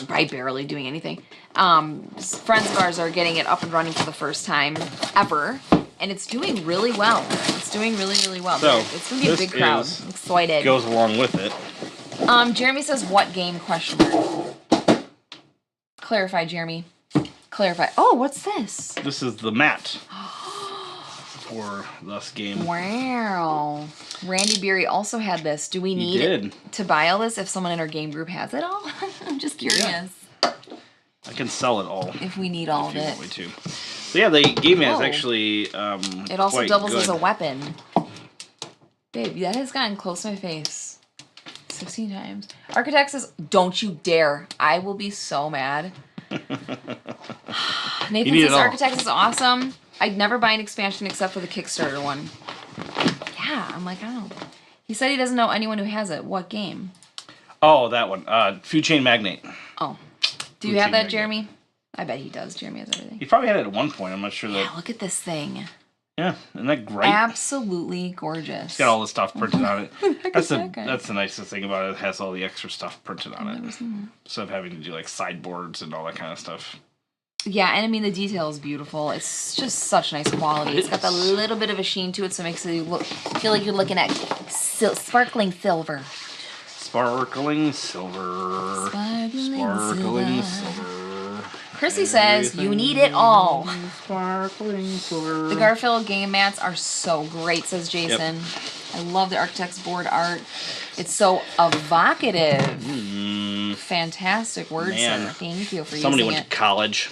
by barely doing anything. Friends of ours are getting it up and running for the first time ever, and it's doing really well. It's doing really, really well. So it's gonna be a big crowd. I'm excited. Goes along with it. Jeremy says, "What game?" Question mark. Clarify, Jeremy. Clarify. Oh, what's this? This is the mat for this game. Wow. Randy Beery also had this. Do we need to buy all this if someone in our game group has it all? I'm just curious. Yeah. I can sell it all. If we need all of it. Want me to. So yeah, the game is actually it also doubles as a weapon. Babe, that has gotten close to my face 16 times. Architects says, don't you dare. I will be so mad. Nathan says Architects is awesome. I'd never buy an expansion except for the Kickstarter one. Yeah, I'm like, I don't know. He said he doesn't know anyone who has it. What game? Oh, that one. Food Chain Magnate. Oh. Do you have that, Jeremy? I bet he does. Jeremy has everything. He probably had it at one point. I'm not sure that. Yeah, look at this thing. Yeah, isn't that great? Absolutely gorgeous. It's got all the stuff printed on it. That's the nicest thing about it. It has all the extra stuff printed on it. Instead of having to do like sideboards and all that kind of stuff. Yeah, and I mean the detail is beautiful. It's just such nice quality. It's got a little bit of a sheen to it, so it makes it feel like you're looking at sparkling silver. Sparkling silver. Sparkling silver. Chrissy says, you need it all. Sparkling silver. The Garfield game mats are so great, says Jason. Yep. I love the Architect's board art. It's so evocative. Fantastic word, sir. Thank you for using it. Somebody went to college.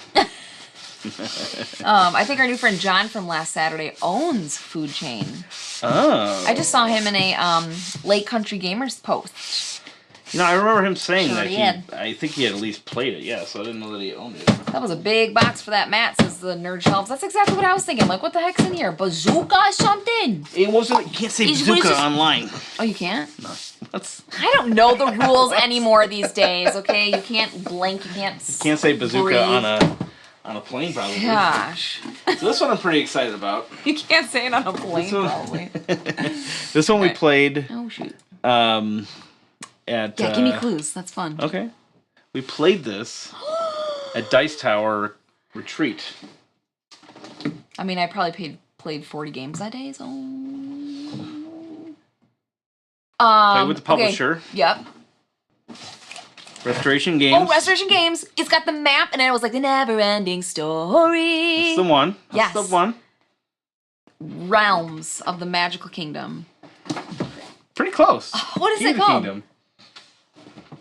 I think our new friend John from last Saturday owns Food Chain. Oh. I just saw him in a Lake Country Gamers post. You know, I remember him saying I think he had at least played it, yeah, so I didn't know that he owned it. That was a big box for that mat, says the Nerd Shelves. That's exactly what I was thinking. Like, what the heck's in here? Bazooka or something? It wasn't, you can't say bazooka online. Oh, you can't? No. I don't know the rules anymore these days, okay? You can't blink, you can't say bazooka breathe. on a plane, probably. Gosh. So this one I'm pretty excited about. You can't say it on a plane, probably. This one we played. Oh, shoot. Give me clues. That's fun. Okay. We played this at Dice Tower Retreat. I mean, I probably played 40 games that day, so... Played with the publisher. Okay. Yep. Restoration Games. Oh, Restoration Games. It's got the map, and it was like the never-ending story. That's the one. Yes. That's the one. Realms of the Magical Kingdom. Pretty close. What is it called? Kingdom.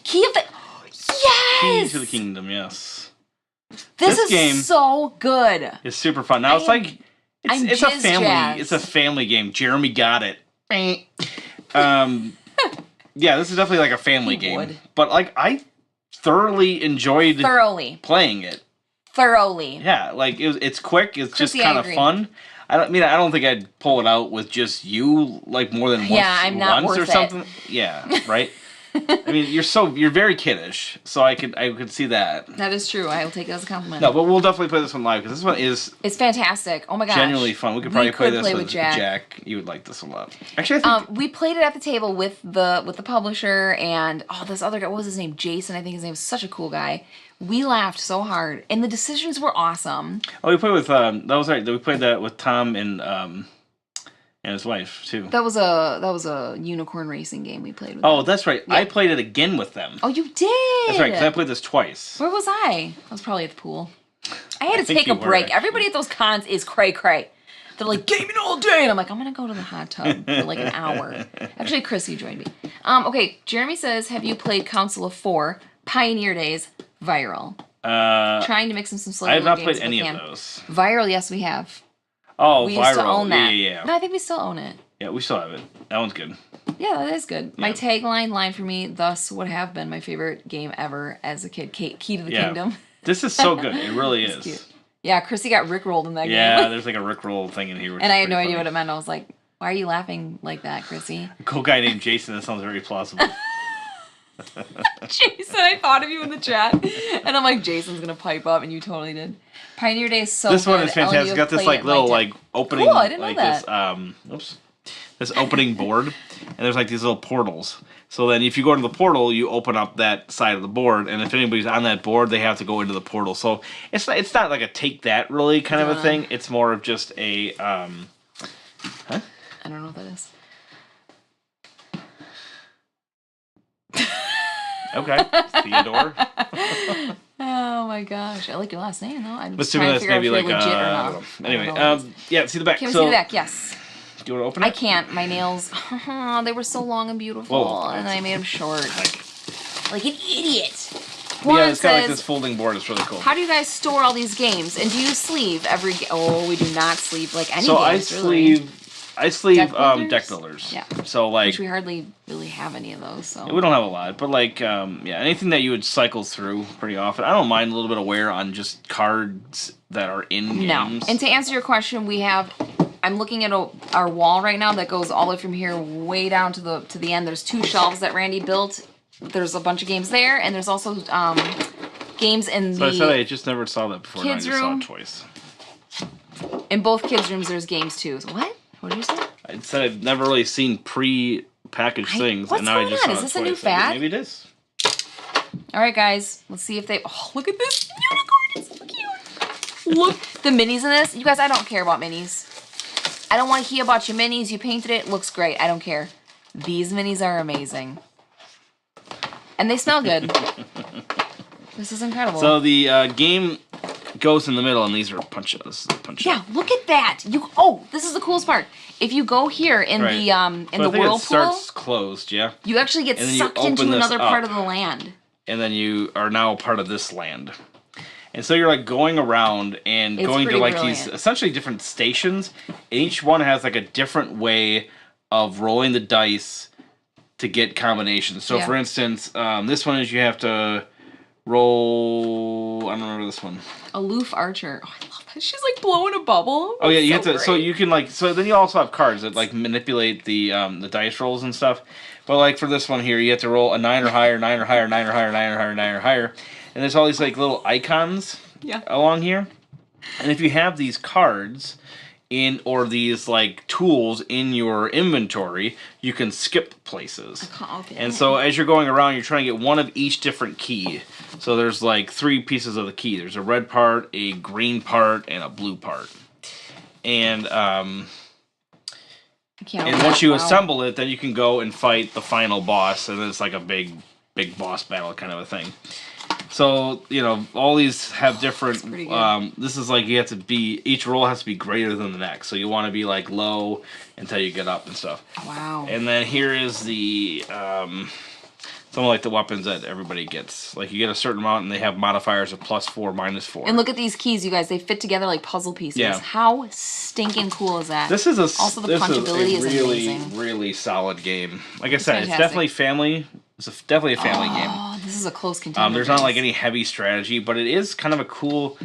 Key of the... Yes! Key to the Kingdom, yes. This game is so good. It's super fun. Now, it's like... It's a family... Jazzed. It's a family game. Jeremy got it. Yeah, this is definitely like a family game. But, like, I thoroughly enjoyed playing it. Thoroughly. Yeah, like, it's quick. It's just kind of fun. I don't think I'd pull it out with just you, like, more than once or something. Yeah, right? I mean, you're very kiddish, so I could see that. That is true. I will take it as a compliment. No, but we'll definitely play this one live because this one is... It's fantastic. Oh my gosh. Genuinely fun. We could probably play this with Jack. You would like this a lot. Actually, I think... we played it at the table with the publisher and this other guy, what was his name? Jason, I think his name was such a cool guy. We laughed so hard, and the decisions were awesome. Oh, we played with that was right. We played that with Tom and his wife too. That was a unicorn racing game we played with. Oh, that's right. Yeah. I played it again with them. Oh, you did. That's right, because I played this twice. Where was I? I was probably at the pool. I had to take a break. Everybody at those cons is cray-cray. They're like, gaming all day. And I'm like, I'm going to go to the hot tub for like an hour. Actually, Chrissy joined me. Okay, Jeremy says, have you played Council of Four, Pioneer Days, Viral? Trying to mix in some slow games. I have not played any of those. Viral, yes, we have. Oh, we Viral. used to own that. Yeah. No, I think we still own it. Yeah, we still have it. That one's good. Yeah, that is good. Yeah. My tagline line for me, thus would have been my favorite game ever as a kid, Key to the Kingdom. This is so good. It really is. Cute. Yeah, Chrissy got rickrolled in that game. Yeah, there's like a rickroll thing in here. And I had no idea what it meant. I was like, why are you laughing like that, Chrissy? A cool guy named Jason. That sounds very plausible. Jason, I thought of you in the chat. And I'm like, Jason's going to pipe up, and you totally did. Pioneer Day is so good. This one is fantastic. It's got this like little like opening. Cool, I didn't know that. This opening board. And there's like these little portals. So then if you go to the portal, you open up that side of the board, and if anybody's on that board, they have to go into the portal. So it's not like a take that really kind of a thing. It's more of just a I don't know what that is. Okay. Theodore. Oh my gosh. I like your last name though. I'm just trying to figure out if you're like, legit or not. Anyway, yeah, see the back. Can we see the back? Yes. Do you want to open it? I can't. My nails, they were so long and beautiful, and I made them short. Like an idiot. Yeah, it's got like this folding board. It's really cool. How do you guys store all these games? And do you sleeve every game? Oh, we do not sleeve like any games, I sleeve deck builders. Yeah. So like, which we hardly really have any of those. So we don't have a lot, but like, yeah, anything that you would cycle through pretty often. I don't mind a little bit of wear on just cards that are in games. No. And to answer your question, we have. I'm looking at our wall right now that goes all the way from here way down to the end. There's 2 shelves that Randy built. There's a bunch of games there, and there's also games in the. So I said I just never saw that before. Kids' and I room. just saw it twice. In both kids' rooms, there's games too. So what? What did you say? I said I'd never really seen pre-packaged things, what's and now going I just on? saw Is it this a twice. new fad? Maybe it is. All right, guys. Let's see if they. Oh, look at this unicorn! It's so cute. Look, the minis in this. You guys, I don't care about minis. I don't want to hear about your minis. You painted it. Looks great. I don't care. These minis are amazing. And they smell good. This is incredible. So the game goes in the middle, and these are punches. Yeah, look at that. This is the coolest part. If you go here in the whirlpool, it starts closed. Yeah. You actually get sucked into another part of the land. And then you are now a part of this land. And so you're like going around and going to like these essentially different stations. Each one has like a different way of rolling the dice to get combinations. So for instance, this one is you have to roll. I don't remember this one. Aloof Archer. Oh, I love that. She's like blowing a bubble. Oh yeah, you have to. Great. So you can like. So then you also have cards that like manipulate the dice rolls and stuff. But like for this one here, you have to roll a 9 or higher, 9 or higher, 9 or higher, 9 or higher, 9 or higher. And there's all these like little icons along here. And if you have these cards or these like tools in your inventory, you can skip places. And so as you're going around, you're trying to get one of each different key. So there's like 3 pieces of the key. There's a red part, a green part, and a blue part. And once you assemble it, then you can go and fight the final boss, and it's like a big boss battle kind of a thing. So, all these have different, this is like you have to be, each roll has to be greater than the next. So you want to be like low until you get up and stuff. Wow. And then here is the, some of like the weapons that everybody gets. Like you get a certain amount and they have modifiers of +4, -4. And look at these keys, you guys. They fit together like puzzle pieces. Yeah. How stinking cool is that? This is also the punchability is amazing. Really solid game. Like I said, it's definitely family. It's definitely a family game. Oh, this is a close contender. There's not like any heavy strategy, but it is kind of a cool,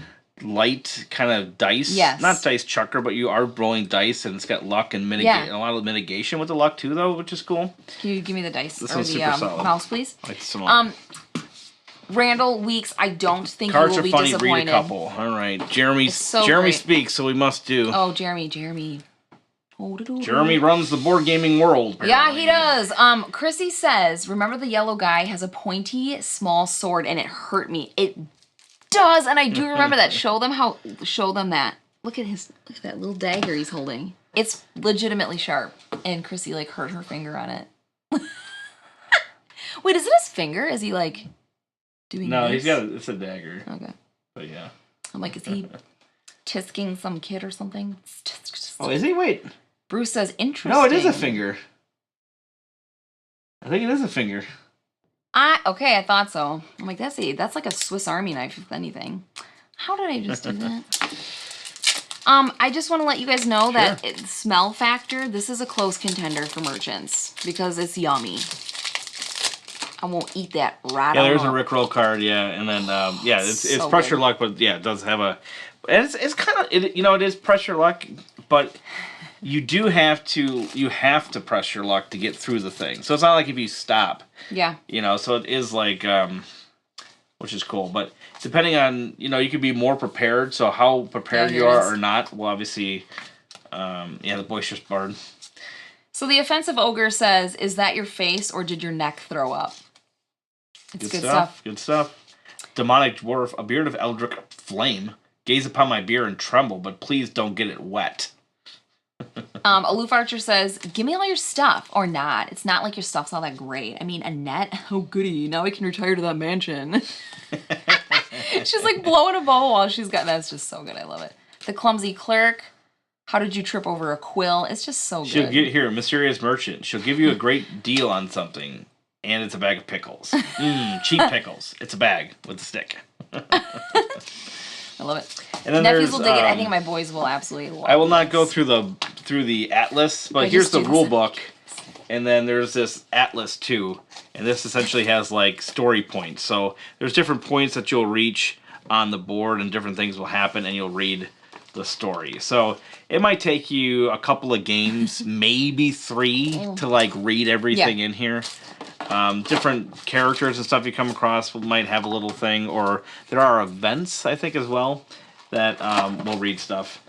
light kind of dice. Yes. Not dice chucker, but you are rolling dice, and it's got luck and a lot of mitigation with the luck too, though, which is cool. Can you give me the dice this or the mouse, please? Randall Weeks, I don't think Cards you will be funny, disappointed. Read a couple. All right, Jeremy speaks, so we must do. Oh, Jeremy. Jeremy runs the board gaming world. Apparently. Yeah, he does. Chrissy says, remember the yellow guy has a pointy, small sword, and it hurt me. It does, and I do remember that. Show them that. Look at that little dagger he's holding. It's legitimately sharp, and Chrissy like hurt her finger on it. Wait, is it his finger? Is he like doing? No, this? it's a dagger. Okay. But yeah. I'm like, is he tisking some kid or something? Oh, is he? Wait. Bruce says, interesting. No, it is a finger. I think it is a finger. Okay, I thought so. I'm like, that's like a Swiss Army knife, if anything. How did I just do that? I just want to let you guys know that smell factor, this is a close contender for merchants because it's yummy. I won't eat that right Yeah, there's a Rickroll card, and then it's so pressure luck, but it does have a. And it's kind of it is pressure luck, but you have to press your luck to get through the thing. So it's not like if you stop. Yeah. So it is like which is cool, but depending on you could be more prepared. So how prepared you are or not, well, obviously, the boisterous bard. So the offensive ogre says, "Is that your face or did your neck throw up?" It's good stuff. Good stuff. Demonic dwarf, a beard of eldritch flame. Gaze upon my beer and tremble, but please don't get it wet. Aloof Archer says, give me all your stuff. Or not. It's not like your stuff's all that great. I mean, Annette, oh goody, now I can retire to that mansion. She's like blowing a bubble while she's got, that's just so good. I love it. The clumsy clerk. How did you trip over a quill? It's just so good. She'll get here, mysterious merchant. She'll give you a great deal on something, and it's a bag of pickles. Cheap pickles. It's a bag with a stick. I love it. And then nephews will dig it. I think my boys will absolutely love it. I will not go through the atlas, but here's the rule book, and then there's this atlas too, and this essentially has like story points. So there's different points that you'll reach on the board, and different things will happen, and you'll read the story. So it might take you a couple of games, maybe 3, to like read everything in here. Different characters and stuff you come across might have a little thing, or there are events, I think, as well, that will read stuff.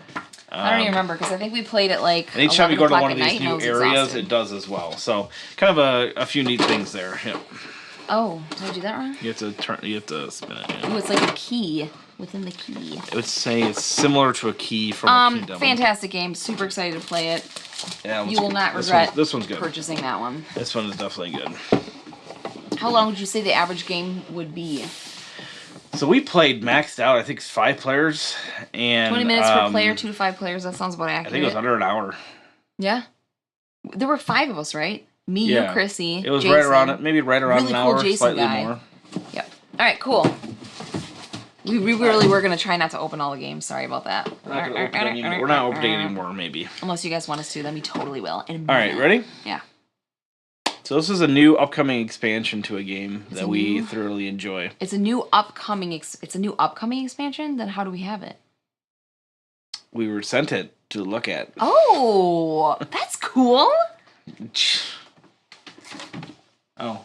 I don't even remember, because I think we played it like and each time you go to one of these new areas, it does as well. So kind of a few neat things there. Yep. Oh, did I do that wrong? You have to spin it. Yeah. Ooh, it's like a key within the key. I would say it's similar to a key from a kingdom. Fantastic game. Super excited to play it. Yeah, you will not regret this one's good. Purchasing that one. This one is definitely good. How long would you say the average game would be? So we played maxed out. I think it's 5 players, and 20 minutes per player, 2 to 5 players. That sounds about accurate. I think it was under an hour. Yeah, there were 5 of us, right? Me, you, Chrissy. It was Jason. right around it, maybe right around really an cool hour, Jason slightly guy. more. Yep. All right, cool. We really were gonna try not to open all the games. Sorry about that. We're not opening anymore, maybe. Unless you guys want us to, then we totally will. All right, ready? Yeah. So this is a new upcoming expansion to a game that we thoroughly enjoy. It's a new upcoming. It's a new upcoming expansion. Then how do we have it? We were sent it to look at. Oh, that's cool. Oh.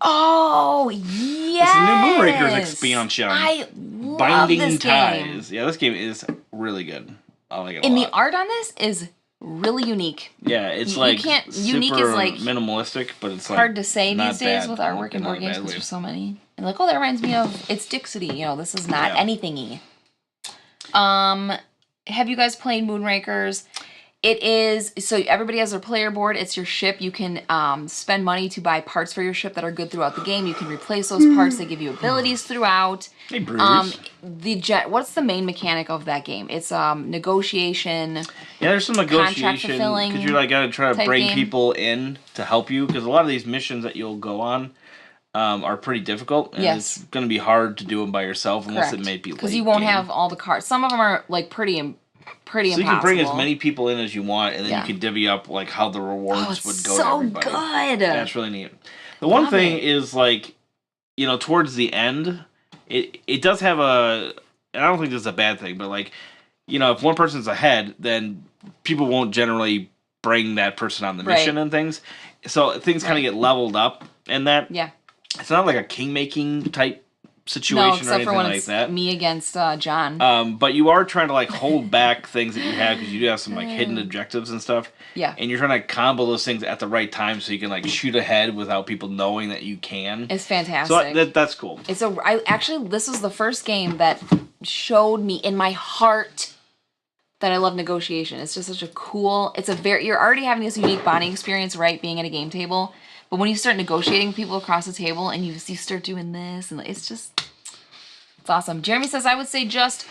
Oh, yes. It's a new Moonrakers expansion. I love Binding this Ties. game. Yeah, this game is really good. I like it a And lot. the art on this is really unique. Yeah, it's unique is like minimalistic, but it's like hard to say not these days bad, with artwork and board games bad because way. there's so many. And like, oh, that reminds me of it's Dixity. You know, this is not anything-y. Have you guys played Moonrakers? It is, so everybody has their player board. It's your ship. You can spend money to buy parts for your ship that are good throughout the game. You can replace those parts. They give you abilities throughout. Hey, Bruce. What's the main mechanic of that game? It's negotiation. Yeah, there's some negotiation fulfilling because you're like gotta try to type bring game. people in to help you because a lot of these missions that you'll go on are pretty difficult. And Yes. it's gonna be hard to do them by yourself unless it may be because late you won't game. have all the cards. Some of them are like pretty So you impossible. can bring as many people in as you want, and then Yeah. you can divvy up like how the rewards would go to so everybody. good. That's really neat. The one thing it. is like, towards the end, it does have and I don't think this is a bad thing, but like, if one person's ahead, then people won't generally bring that person on the mission and things. So things kind of get leveled up, and that it's not like a king making type situation or anything for when like it's that. me against John. But you are trying to like hold back things that you have because you do have some like hidden objectives and stuff. Yeah. And you're trying to combo those things at the right time so you can like shoot ahead without people knowing that you can. It's fantastic. So that's cool. This was the first game that showed me in my heart that I love negotiation. It's just such a cool. You're already having this unique bonding experience, right? Being at a game table. But when you start negotiating with people across the table and you start doing this, and it's awesome. Jeremy says, I would say just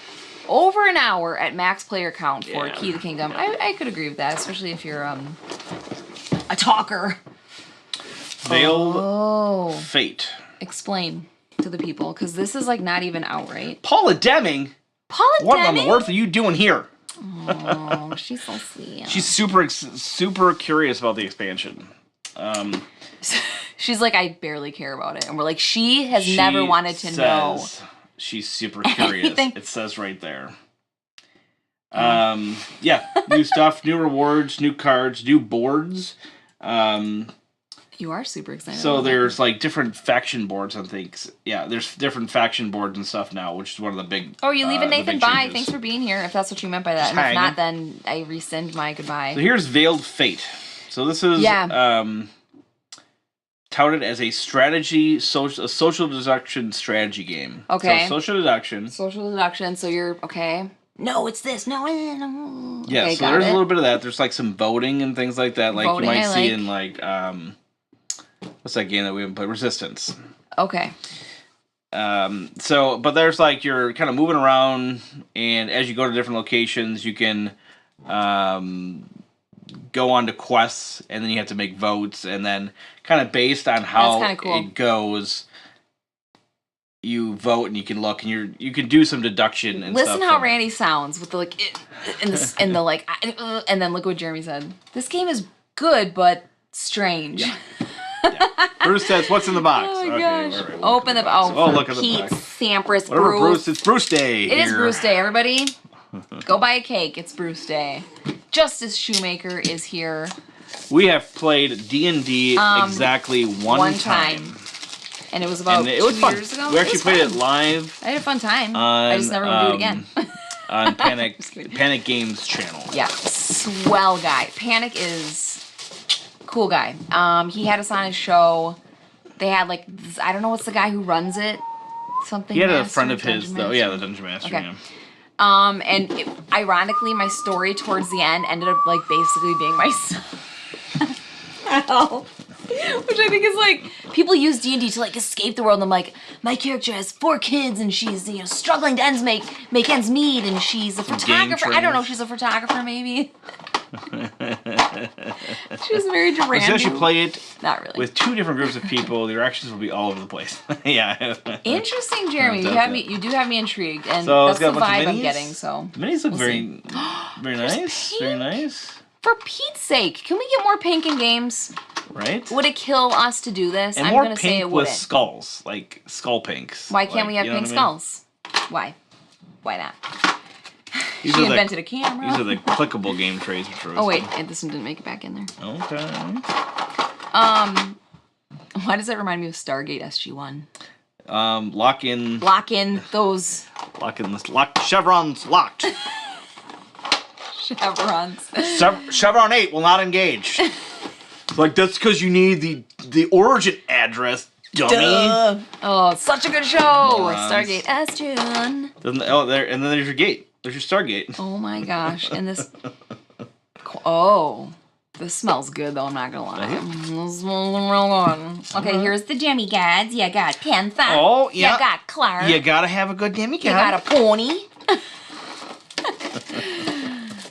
over an hour at max player count for Key to the Kingdom. I could agree with that, especially if you're a talker. Veiled Fate. Explain to the people, because this is like not even out, right? Paula Deming? What on the earth are you doing here? Oh, she's so sweet. She's super curious about the expansion. She's like, I barely care about it. And we're like, she has never wanted to know. She's super curious. It says right there. New stuff, new rewards, new cards, new boards. You are super excited. So there's like different faction boards and things. Yeah, there's different faction boards and stuff now, which is one of the big. Oh, you're leaving Nathan? Bye. Thanks for being here. If that's what you meant by that, and if not, then I rescind my goodbye. So here's Veiled Fate. So this is touted as a social deduction strategy game. Okay. So social deduction. Social deduction. So you're okay. No, it's this. No. Yeah. Okay, so there's a little bit of that. There's like some voting and things like that. Like voting, you might see in like what's that game that we haven't played? Resistance. Okay. But there's like you're kind of moving around, and as you go to different locations, you can go on to quests, and then you have to make votes, and then kind of based on how it goes, you vote, and you can look, and you can do some deduction and Listen stuff. how Randy sounds with the like, and the like, and then look what Jeremy said. This game is good, but strange. Yeah. Bruce says, "What's in the box?" Oh my gosh! Right, Open the box. Oh, look at Pete the box. Sampras, Whatever, Bruce. It's Bruce Day. It is Bruce Day, everybody. Go buy a cake. It's Bruce Day. Justice Shoemaker is here. We have played D&D exactly one time. And it was about 2 years ago. We actually played it live. I had a fun time. I just never want to do it again. On Panic Games channel. Yeah, swell guy. Panic is cool guy. He had us on his show. They had like I don't know what's the guy who runs it. Something. He had a friend of his though. Yeah, the Dungeon Master. Okay. Yeah. Ironically, my story towards the end ended up like basically being myself. Which I think is like, people use D&D to like escape the world. And I'm like, my character has 4 kids and she's, struggling to make ends meet, and she's a photographer. I don't know, she's a photographer maybe. She's married to Randy. As soon as you play it not really with 2 different groups of people, the reactions will be all over the place. Yeah. Interesting, Jeremy. You do have me intrigued, and so that's the vibe I'm getting. So minis look very nice. Very nice. For Pete's sake, can we get more pink in games? Right? Would it kill us to do this? And I'm more gonna pink say it with wouldn't. skulls, like skull pinks. Why can't we have pink skulls? Why? Why not? These she invented a camera. These are the clickable game trays. Oh wait, this one didn't make it back in there. Okay. Why does that remind me of Stargate SG-1? Lock in those. Chevrons locked. Chevrons. Chevron 8 will not engage. Like, that's because you need the origin address, dummy. Duh. Oh, such a good show. Morons. Stargate SG-1. And then there's your gate. There's your Stargate. Oh my gosh. And this... Oh. This smells good, though. I'm not going to lie. This smells real good. Okay, here's the demigods. You got Panther. Oh, yeah. You got Clark. You gotta have a good demigod. You got a pony.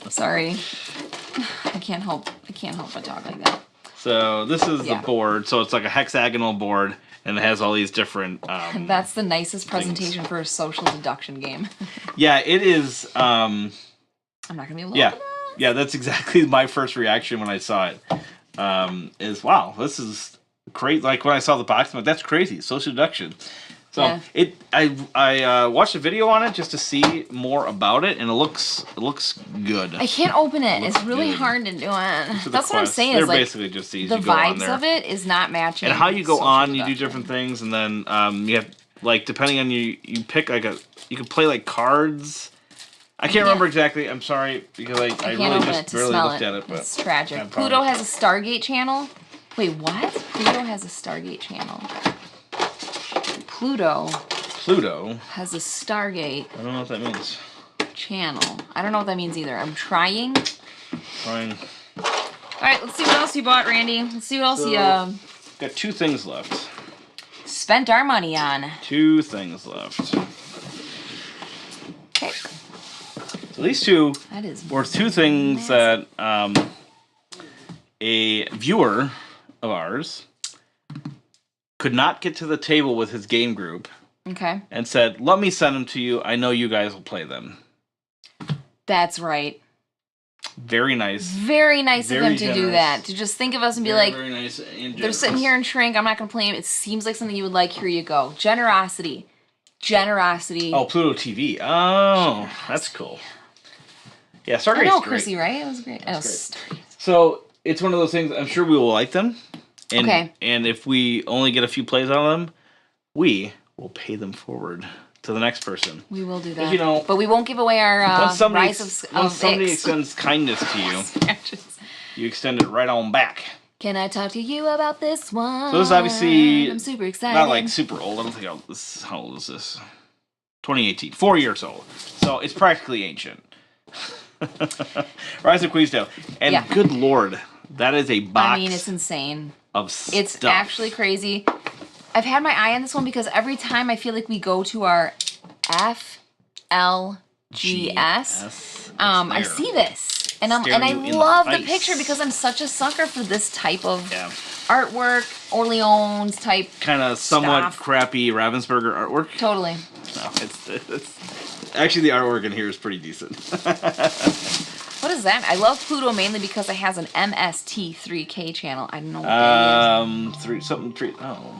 Sorry. I can't help but talk like that. So this is the board. So it's like a hexagonal board, and it has all these different. That's the nicest presentation for a social deduction game. Yeah, it is. I'm not gonna be able to. Yeah, that's exactly my first reaction when I saw it. Is wow, this is crazy. Like when I saw the box, I'm like, that's crazy. Social deduction. So I watched a video on it just to see more about it, and it looks good. I can't open it. It's really hard to do it. So that's what I'm saying. They're is like basically just these. The you go on vibes there. of it is not matching. And how you go on, you do different things, and then you have like depending on you pick like you can play like cards. I can't remember exactly. I'm sorry because I really just barely looked at it. But it's tragic. Pluto has a Stargate channel. Wait, what? Pluto has a Stargate channel. Pluto has a Stargate. I don't know what that means. Channel. I don't know what that means either. I'm trying. Fine. All right, let's see what else you bought, Randy. Let's see what else you got 2 things left. Spent our money on. 2 things left. Okay. So these 2 were 2 things that a viewer of ours could not get to the table with his game group. Okay. And said, let me send them to you. I know you guys will play them. That's right. Very nice. Very nice of him to do that. To just think of us and be like, very nice and they're sitting here and shrink. I'm not going to play them. It seems like something you would like. Here you go. Generosity. Oh, Pluto TV. Oh, that's cool. Yeah, Stargate's great. I know, Chrissy, right? It was great. So, it's one of those things, I'm sure we will like them. And, okay. And if we only get a few plays out of them, we will pay them forward to the next person. We will do that. But we won't give away our once somebody X. extends kindness to you, you extend it right on back. Can I talk to you about this one? So this is obviously I'm super excited. Not like super old. I don't think how old is this? 2018. 4 years old. So it's practically ancient. Rise of Queensdale. And good lord, that is a box. I mean, it's insane. Of stuff. It's actually crazy. I've had my eye on this one because every time I feel like we go to our FLGS, I see this. And I love the picture because I'm such a sucker for this type of artwork, Orleans type kind of somewhat crappy Ravensburger artwork. Totally. No, it's actually the artwork in here is pretty decent. What is that? I love Pluto mainly because it has an MST3K channel. I don't know what that is. Oh.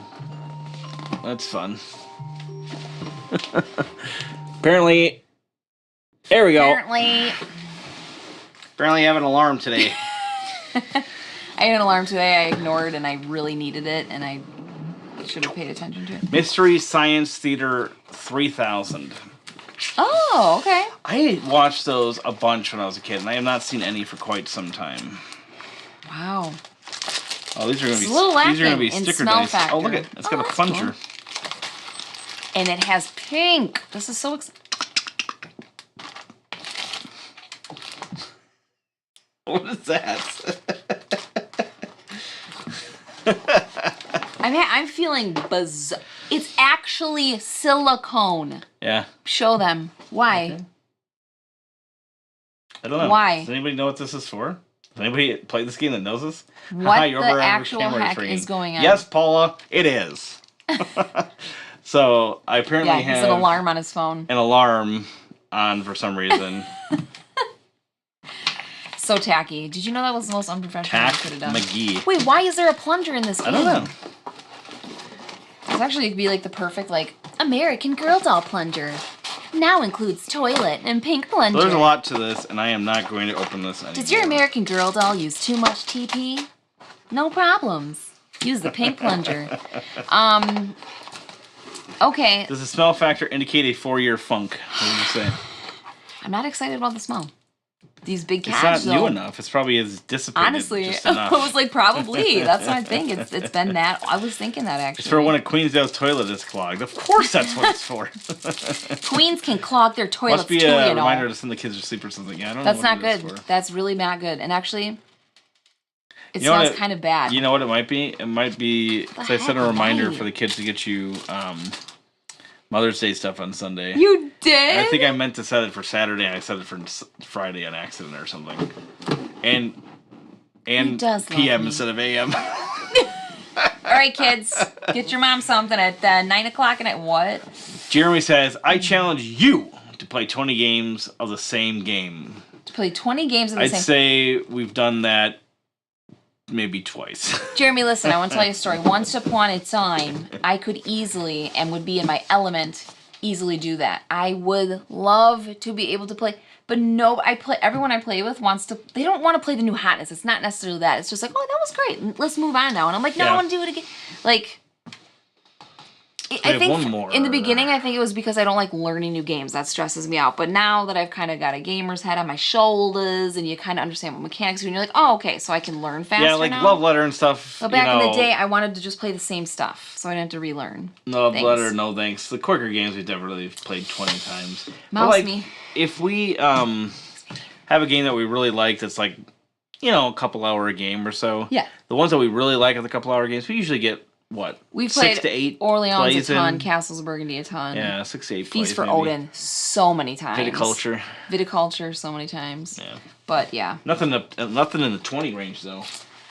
That's fun. Apparently, there we go. Apparently I have an alarm today. I had an alarm today I ignored and I really needed it and I should have paid attention to it. Mystery Science Theater 3000. Oh, okay. I watched those a bunch when I was a kid, and I have not seen any for quite some time. Wow. Oh, these are going to be sticker dice. Factor. Oh, look at it. It's got a plunger. Cool. And it has pink. This is so exciting. What is that? I'm feeling bizarre. It's actually silicone. Yeah. Show them. Why? Okay. I don't know. Why? Does anybody know what this is for? Does anybody play this game that knows this? What the actual heck is going on? Yes, Paula, it is. So I apparently have an alarm on his phone. An alarm on for some reason. So tacky. Did you know that was the most unprofessional I could have done? McGee. Wait, why is there a plunger in this game? I don't know. It's actually could be like the perfect American Girl doll plunger. Now includes toilet and pink plunger. So there's a lot to this, and I am not going to open this anymore. Does your American Girl doll use too much TP? No problems. Use the pink plunger. Okay. Does the smell factor indicate a 4-year funk? What would you say? I'm not excited about the smell. These big cats. It's not new enough. It's probably as dissipated. Honestly, just enough. I was like, probably. That's what I think. It's been that. I was thinking that actually. It's for when a Queensdale's toilet is clogged. Of course, that's what it's for. Queens can clog their toilets Must be too, a you know. reminder to send the kids to sleep or something. Yeah, I don't That's know. That's not good. That's really not good. And actually, it you know smells kind of bad. You know what it might be? It might be. So I set a reminder for the kids to get you Mother's Day stuff on Sunday. You did? I think I meant to set it for Saturday, and I set it for Friday on accident or something. And PM instead of AM. All right, kids, get your mom something at 9 o'clock and at what? Jeremy says, I challenge you to play 20 games of the same game. To play 20 games of the same... I'd say we've done that maybe twice. Jeremy, listen, I want to tell you a story. Once upon a time, I could easily, and would be in my element, easily do that. I would love to be able to play, but no, everyone I play with wants to, they don't want to play the new hotness. It's not necessarily that. It's just like, oh, that was great. Let's move on now. And I'm like, no, I want to do it again. Like, I think one more. In the beginning, I think it was because I don't like learning new games. That stresses me out. But now that I've kind of got a gamer's head on my shoulders and you kind of understand what mechanics are, and you're like, oh, okay, so I can learn faster Yeah, like now. Love Letter and stuff. But back in the day, I wanted to just play the same stuff, so I didn't have to relearn. Love Letter, no thanks. The quicker games we've never really played 20 times. Mouse me. If we have a game that we really like that's like, a couple hour a game or so. Yeah. The ones that we really like are the couple hour games. We usually get, what, We've played 6 to 8 Orleans plays a ton, in. Castles of Burgundy a ton. Yeah, 6 to 8 Feast plays for maybe. Odin so many times. Viticulture so many times. Yeah. But yeah. Nothing in the 20 range though.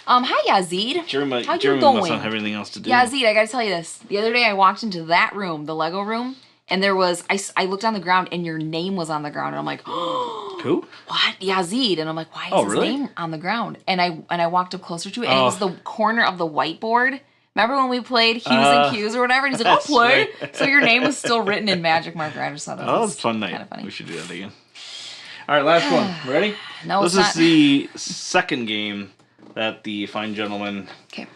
Hi Yazid. Jeremy How you doing? must not have anything else to do. Yazid, I gotta tell you this. The other day I walked into that room, the Lego room, and there was, I looked on the ground and your name was on the ground, and I'm like, oh, who? What? Yazid. And I'm like, why is his name on the ground? And I walked up closer to it, and it was the corner of the whiteboard. Remember when we played Hues and Cues or whatever? And he's like, I'll play. Right. So your name was still written in Magic Marker. I just thought that was a fun night. Kind of funny. We should do that again. All right, last one. Ready? No, this is the second game that the fine gentleman... Okay.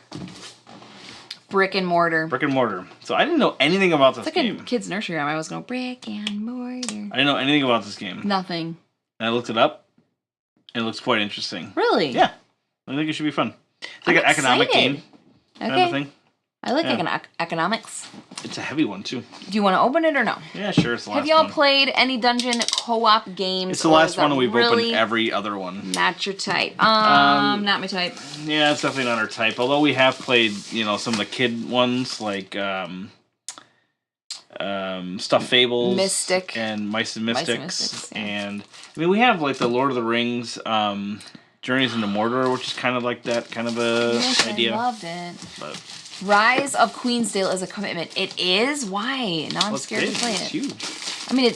Brick and Mortar. Brick and Mortar. So I didn't know anything about this game. It's like a kid's nursery rhyme. I was going, Brick and Mortar. I didn't know anything about this game. Nothing. And I looked it up, and it looks quite interesting. Really? Yeah. I think it should be fun. It's like an economic game. Okay. Kind of thing. I like economics. It's a heavy one, too. Do you want to open it or no? Yeah, sure. It's the last one. Have y'all played any dungeon co-op games? It's the last one, and we've opened every other one. Not your type. Not my type. Yeah, it's definitely not our type. Although we have played, some of the kid ones, like Stuffed Fables. Mystic. And Mice and Mystics. Yeah. And, we have, like, the Lord of the Rings... Journeys into Mordor, which is kind of like that kind of a idea. I loved it. But Rise of Queensdale is a commitment. It is? Why? Now I'm scared to play it. It's huge. I mean,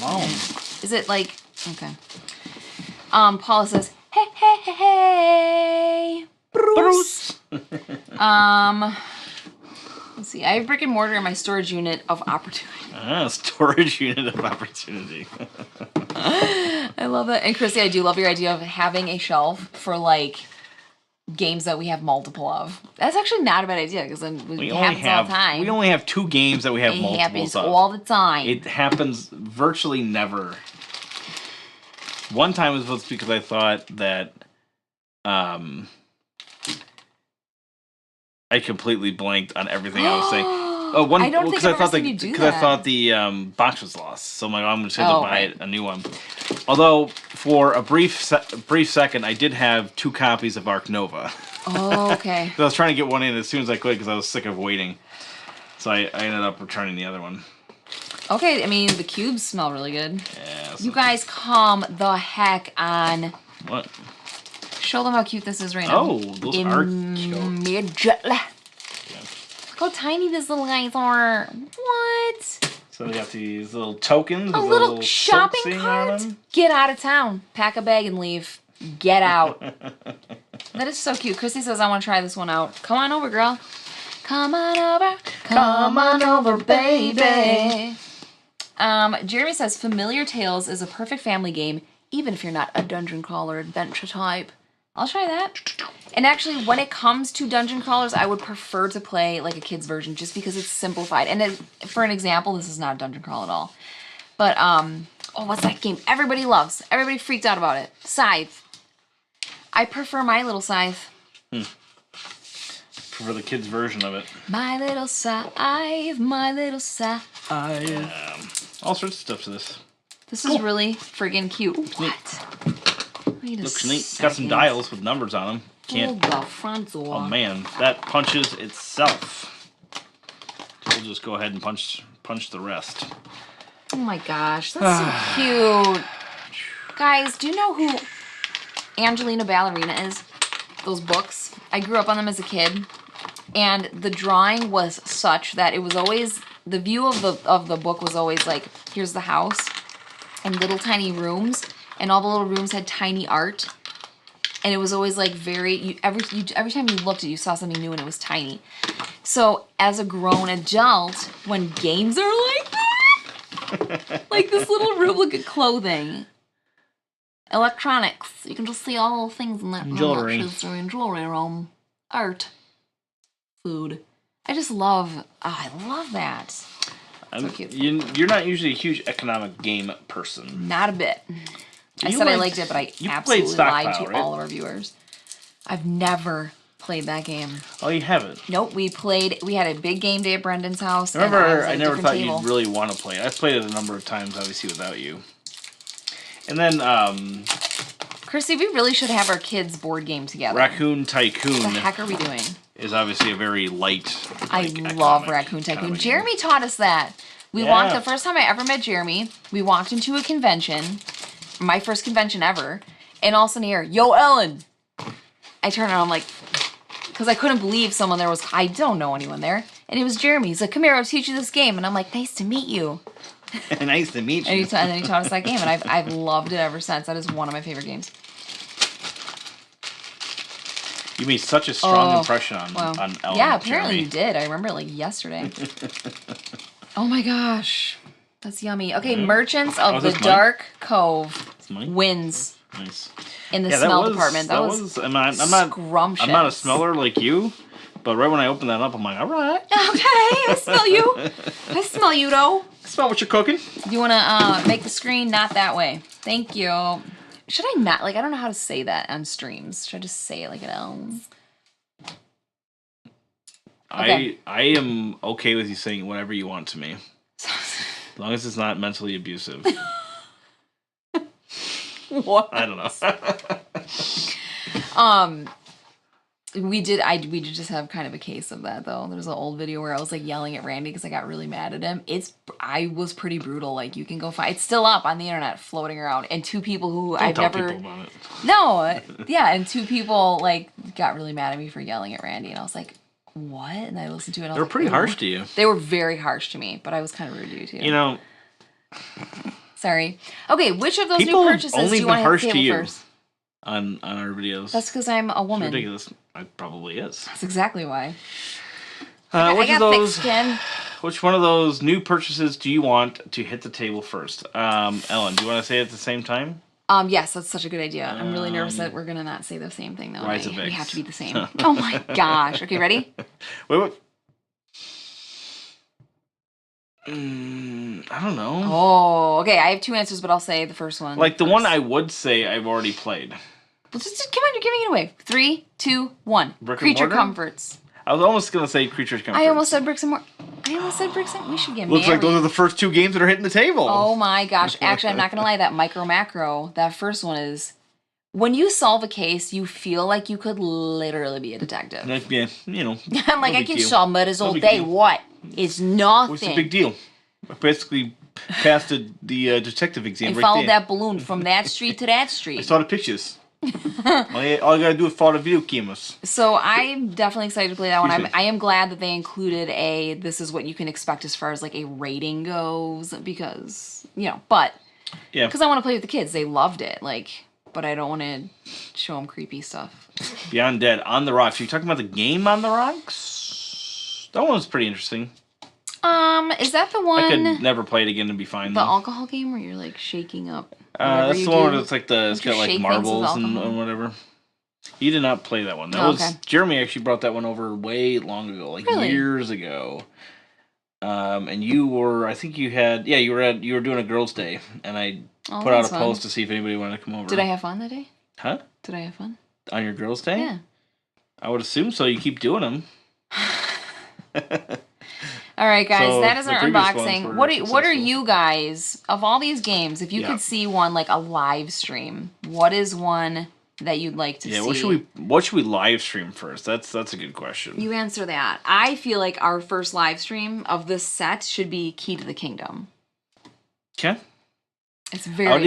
long. Is it like... Okay. Paula says, hey, hey, hey, hey, Bruce. Let's see. I have Brick and Mortar in my storage unit of opportunity. Storage unit of opportunity. I love that. And Chrissy, I do love your idea of having a shelf for like games that we have multiple of. That's actually not a bad idea because then it happens all the time. We only have 2 games that we have multiples of. It happens all the time. It happens virtually never. One time it was because I thought that I completely blanked on everything I was saying. I don't think I've ever seen you do that. Because I thought the box was lost, so I'm just going to buy a new one. Although for a brief second, I did have 2 copies of Ark Nova. Oh, okay. I was trying to get one in as soon as I could because I was sick of waiting. So I ended up returning the other one. Okay, I mean, the cubes smell really good. Yeah. You guys calm the heck on. What? Show them how cute this is right now. Oh, those are cute. Immediately. Look how tiny these little guys are. What? So they got these little tokens. A little shopping cart? Get out of town. Pack a bag and leave. Get out. That is so cute. Chrissy says, I want to try this one out. Come on over, girl. Come on over. Come on over, baby. Jeremy says, Familiar Tales is a perfect family game, even if you're not a dungeon crawler adventure type. I'll try that. And actually, when it comes to dungeon crawlers, I would prefer to play like a kid's version just because it's simplified. And for an example, this is not a dungeon crawl at all. But, oh, what's that game everybody loves? Everybody freaked out about it. Scythe. I prefer My Little Scythe. For the kids' version of it. My little scythe, my little scythe. All sorts of stuff to this. This is really friggin' cute. What? Wait a Looks neat. second. Got some dials with numbers on them. Can't. Pull the front door. Oh man, that punches itself. So we'll just go ahead and punch the rest. Oh my gosh, that's so cute. Guys, do you know who Angelina Ballerina is? Those books. I grew up on them as a kid. And the drawing was such that it was always, the view of the book was always like, here's the house, and little tiny rooms, and all the little rooms had tiny art, and it was always like every time you looked at it, you saw something new, and it was tiny. So as a grown adult, when games are like that, like this little room, look at clothing, electronics, you can just see all the things in that jewelry, room, art. Food. I just love, I love that. So cute. You're not usually a huge economic game person. Not a bit. I said I liked it, but I absolutely lied to all of our viewers. I've never played that game. Oh, you haven't? Nope, we had a big game day at Brendan's house. Remember, I never thought you'd really want to play it. I've played it a number of times, obviously, without you. And then, Chrissy, we really should have our kids' board game together. Raccoon Tycoon. What the heck are we doing? Is obviously a very light. I love Raccoon Tycoon. Jeremy taught us that. We walked, the first time I ever met Jeremy, we walked into a convention, my first convention ever, and all of a sudden here, yo, Ellen! I turned around, I'm like, because I couldn't believe someone there was, I don't know anyone there, and it was Jeremy. He's like, come here, I'll teach you this game, and I'm like, nice to meet you. Nice to meet you. And then he taught us that game, and I've loved it ever since. That is one of my favorite games. You made such a strong impression on Ellen. Yeah, apparently you did. I remember it like yesterday. Oh my gosh. That's yummy. Okay, Merchants of the Dark Cove wins. Nice. In the smell department. That was I'm not a smeller like you, but right when I opened that up, I'm like, all right. Okay, I smell you. I smell you, though. Smell what you're cooking. Do you want to make the screen not that way? Thank you. Should I not? Like, I don't know how to say that on streams. Should I just say it like it else? Okay. I am okay with you saying whatever you want to me. As long as it's not mentally abusive. What? I don't know. We did just have kind of a case of that, though. There's an old video where I was like yelling at Randy because I got really mad at him. I was pretty brutal. Like, you can go find, it's still up on the internet floating around, and two people who I've never people about it. No, yeah, and two people like got really mad at me for yelling at Randy, and I was like, what? And I listened to it, and I was like, pretty harsh to you. They were very harsh to me, but I was kind of rude to you too. You know, sorry. Okay, which of those new purchases do you want to have the table first? On our videos. That's because I'm a woman. It's ridiculous. It probably is. That's exactly why. Which one of those new purchases do you want to hit the table first? Ellen, do you want to say it at the same time? Yes, that's such a good idea. I'm really nervous that we're gonna not say the same thing though. Rise of X. We have to be the same. Oh my gosh. Okay, ready? Wait. I don't know. Oh, okay. I have two answers, but I'll say the first one. Like the one I would say I've already played. Well, just come on, you're giving it away. 3, 2, 1. Creature Comforts. I was almost gonna say Creature Comforts. I almost said Bricks and Mortar. We should get Looks married. like those are the first two games that are hitting the table. Oh my gosh. Actually, I'm not gonna lie, that MicroMacro, that first one is when you solve a case, you feel like you could literally be a detective. Yeah, you know. I'm like, I can solve murders all day. What? It's nothing. What's the big deal? I basically passed the detective exam I right followed there. that balloon from that street to that street. I saw the pictures. all you gotta do is follow the video cameras. So I'm definitely excited to play that one. I am glad that they included this is what you can expect as far as like a rating goes, because, but because I want to play with the kids. They loved it. But I don't want to show them creepy stuff. Beyond Dead, On the Rocks. Are you talking about the game On the Rocks? That one was pretty interesting. Is that the one? I could never play it again and be fine. The alcohol game where you're like shaking up. That's the one where it's like it's got like marbles and whatever. You did not play that one. That was Jeremy actually brought that one over way long ago, like years ago. And you were, I think you were doing a girls' day, and I put out a post to see if anybody wanted to come over. Did I have fun that day? Huh? Did I have fun on your girls' day? Yeah. I would assume so. You keep doing them. All right, guys, so that is our unboxing. What are you guys, of all these games, if you could see one like a live stream, what is one that you'd like to see? Yeah, what should we live stream first? That's a good question. You answer that. I feel like our first live stream of this set should be Key to the Kingdom. Okay. It's very fun.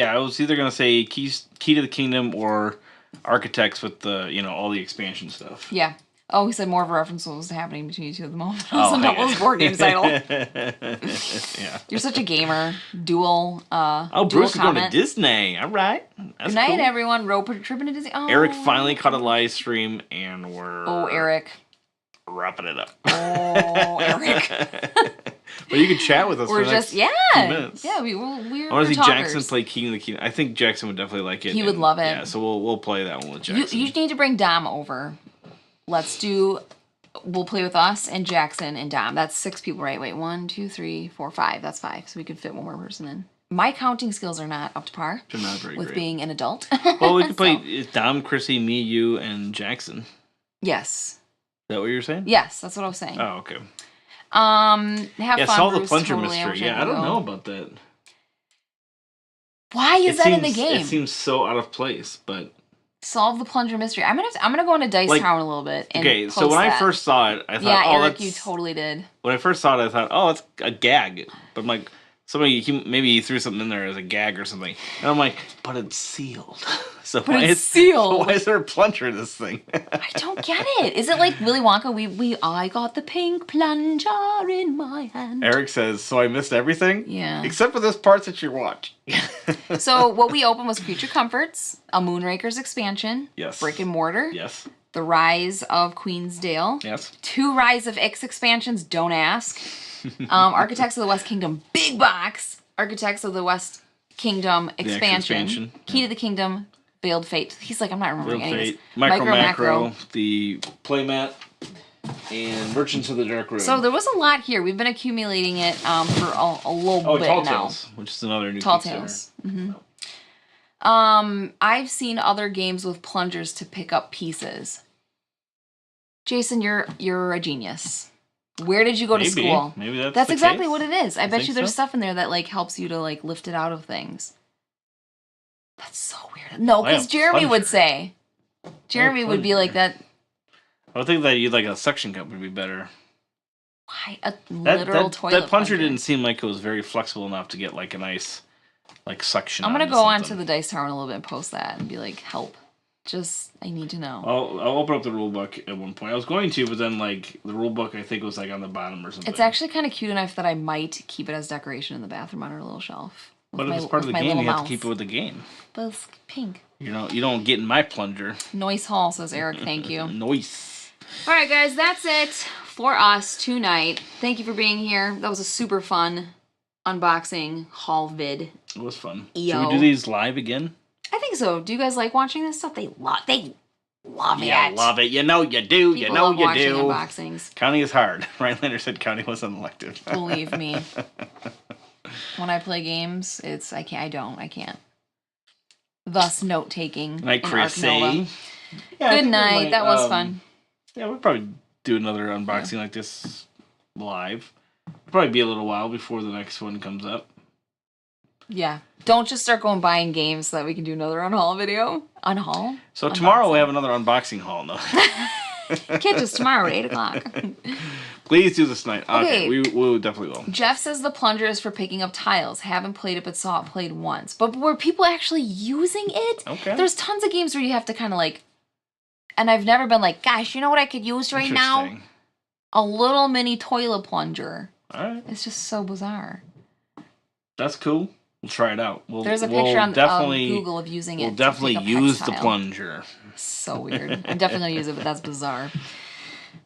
I was either going to say Key to the Kingdom or Architects with the, all the expansion stuff. Yeah. Oh, he said more of a reference to what was happening between you two at the moment. It's a board game title. Yeah. You're such a gamer. Dual Bruce is going to Disney. All right. That's Good night, cool. everyone. Road tripping to Disney. Oh. Eric finally caught a live stream, and we're... Oh, Eric. Wrapping it up. Oh, Eric. Well, you can chat with us for the next few minutes. Yeah, we're I want to see Jackson play King of the Kingdom. I think Jackson would definitely like it. He would love it. Yeah, so we'll play that one with Jackson. You need to bring Dom over. We'll play with us and Jackson and Dom. That's 6 people, right? Wait, 1, 2, 3, 4, 5. That's 5. So we could fit one more person in. My counting skills are not up to par. They're not very with great. Being an adult. Well, we could play Dom, Chrissy, me, you, and Jackson. Yes. Is that what you're saying? Yes, that's what I was saying. Oh, okay. Have fun, solve Bruce, the plunger totally mystery. Yeah, I don't know about that. Why is that in the game? It seems so out of place, but... Solve the plunger mystery. I'm gonna go into Dice Town a little bit. And so when I first saw it, I thought, Eric, you totally did. When I first saw it, I thought, it's a gag. But I'm like, maybe he threw something in there as a gag or something, and I'm like, but it's sealed. So why is there a plunger in this thing? I don't get it. Is it like Willy Wonka? I got the pink plunger in my hand. Eric says, so I missed everything? Yeah. Except for this part that you watch. So what we opened was Creature Comforts, a Moonrakers expansion. Yes. Brick and Mortar. Yes. The Rise of Queensdale. Yes. 2 Rise of X expansions, don't ask. Architects of the West Kingdom, big box. Architects of the West Kingdom expansion. Key to the Kingdom. Veiled Fate. He's like, I'm not remembering any of this. MicroMacro, the playmat, and Merchants of the Dark Room. So there was a lot here. We've been accumulating it for a little bit Tall now. Tales, which is another new Tall Tales. Mm-hmm. I've seen other games with plungers to pick up pieces. Jason, you're a genius. Where did you go to school? Maybe that's exactly what it is. I bet you there's stuff in there that helps you to lift it out of things. That's so weird. No, because Jeremy would say. Jeremy would be like that. I would think that you'd like a suction cup would be better. Why a literal toilet that plunger didn't seem like it was very flexible enough to get a nice suction. I'm gonna go onto the Dice Tower in a little bit and post that and be like, help. I need to know. I'll open up the rule book at one point. I was going to, but then the rule book I think was on the bottom or something. It's actually kind of cute enough that I might keep it as decoration in the bathroom on our little shelf. But if it's part of the game, you have to keep it with the game. But it's pink. You don't get in my plunger. Noise Hall, says Eric. Thank you. Noise. All right, guys, that's it for us tonight. Thank you for being here. That was a super fun unboxing haul vid. It was fun. Should we do these live again? I think so. Do you guys like watching this stuff? They love it. Yeah, love it. You know you do. People love watching unboxings. Counting is hard. Ryan Lander said counting was unelective. Believe me. When I play games, I can't. Thus, note taking. Night, Chrissy. Good night. That was fun. Yeah, we'll probably do another unboxing like this live. It'll probably be a little while before the next one comes up. Yeah. Don't just start going buying games so that we can do another unhaul video. Unhaul? So tomorrow we have another unboxing haul. No. Catch us tomorrow at 8 o'clock. Please do this night. Okay, we definitely will. Jeff says the plunger is for picking up tiles. Haven't played it, but saw it played once. But were people actually using it? Okay. There's tons of games where you have to kind of like... And I've never been like, gosh, you know what I could use right now? A little mini toilet plunger. All right. It's just so bizarre. That's cool. We'll try it out. There's a picture on Google of using it. We'll definitely use the plunger. So weird. I'm definitely going to use it, but that's bizarre.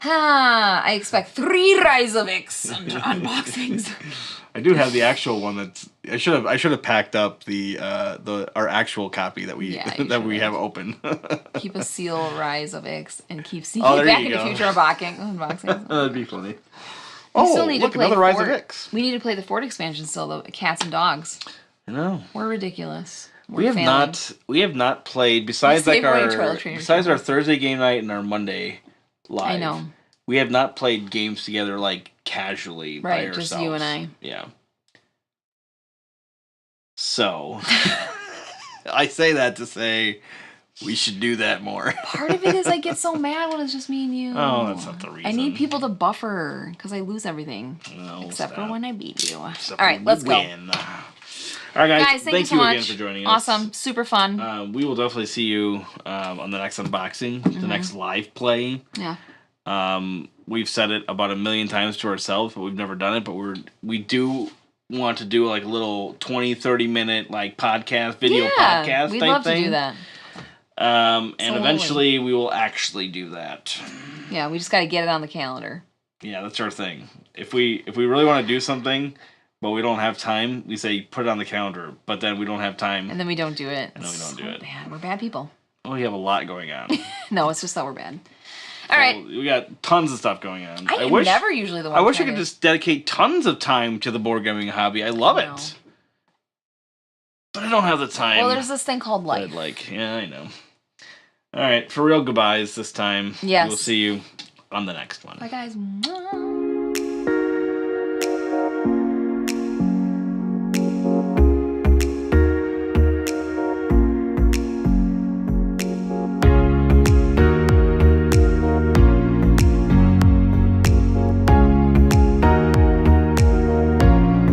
I expect 3 Reizovics unboxings. I do have the actual one that's. I should have packed up our actual copy that we have open. Keep a seal Reizovics and keep seeing it back in the future unboxings. That'd be funny. We still need to play another Rise of X. We need to play the Ford expansion still, though. Cats and dogs. I know. We're ridiculous. We have not played besides our Thursday game night and our Monday live. I know. We have not played games together like casually by ourselves. Just you and I. Yeah. So I say that to say we should do that more. Part of it is I get so mad when it's just me and you. Oh, that's not the reason. I need people to buffer because I lose everything. No, except for when I beat you. All Except right, let's go. All right, guys. Thank you so much again for joining us. Awesome. Super fun. We will definitely see you on the next unboxing, the next live play. Yeah. We've said it about 1 million times to ourselves, but we've never done it. But we do want to do like a little 20-30 minute like podcast, video podcast we'd type love thing. to do that. And eventually we will actually do that. Yeah, we just got to get it on the calendar. Yeah, that's our thing. If we really want to do something, but we don't have time, we say put it on the calendar. But then we don't have time, and then we don't do it. And then we don't do it. Bad. We're bad people. Oh, we have a lot going on. No, it's just that we're bad. All right. We got tons of stuff going on. I wish, never usually the one. I wish I could just dedicate tons of time to the board gaming hobby. I love it. But I don't have the time. Well, there's this thing called life. Yeah, I know. All right, for real goodbyes this time. Yes. We'll see you on the next one. Bye, guys.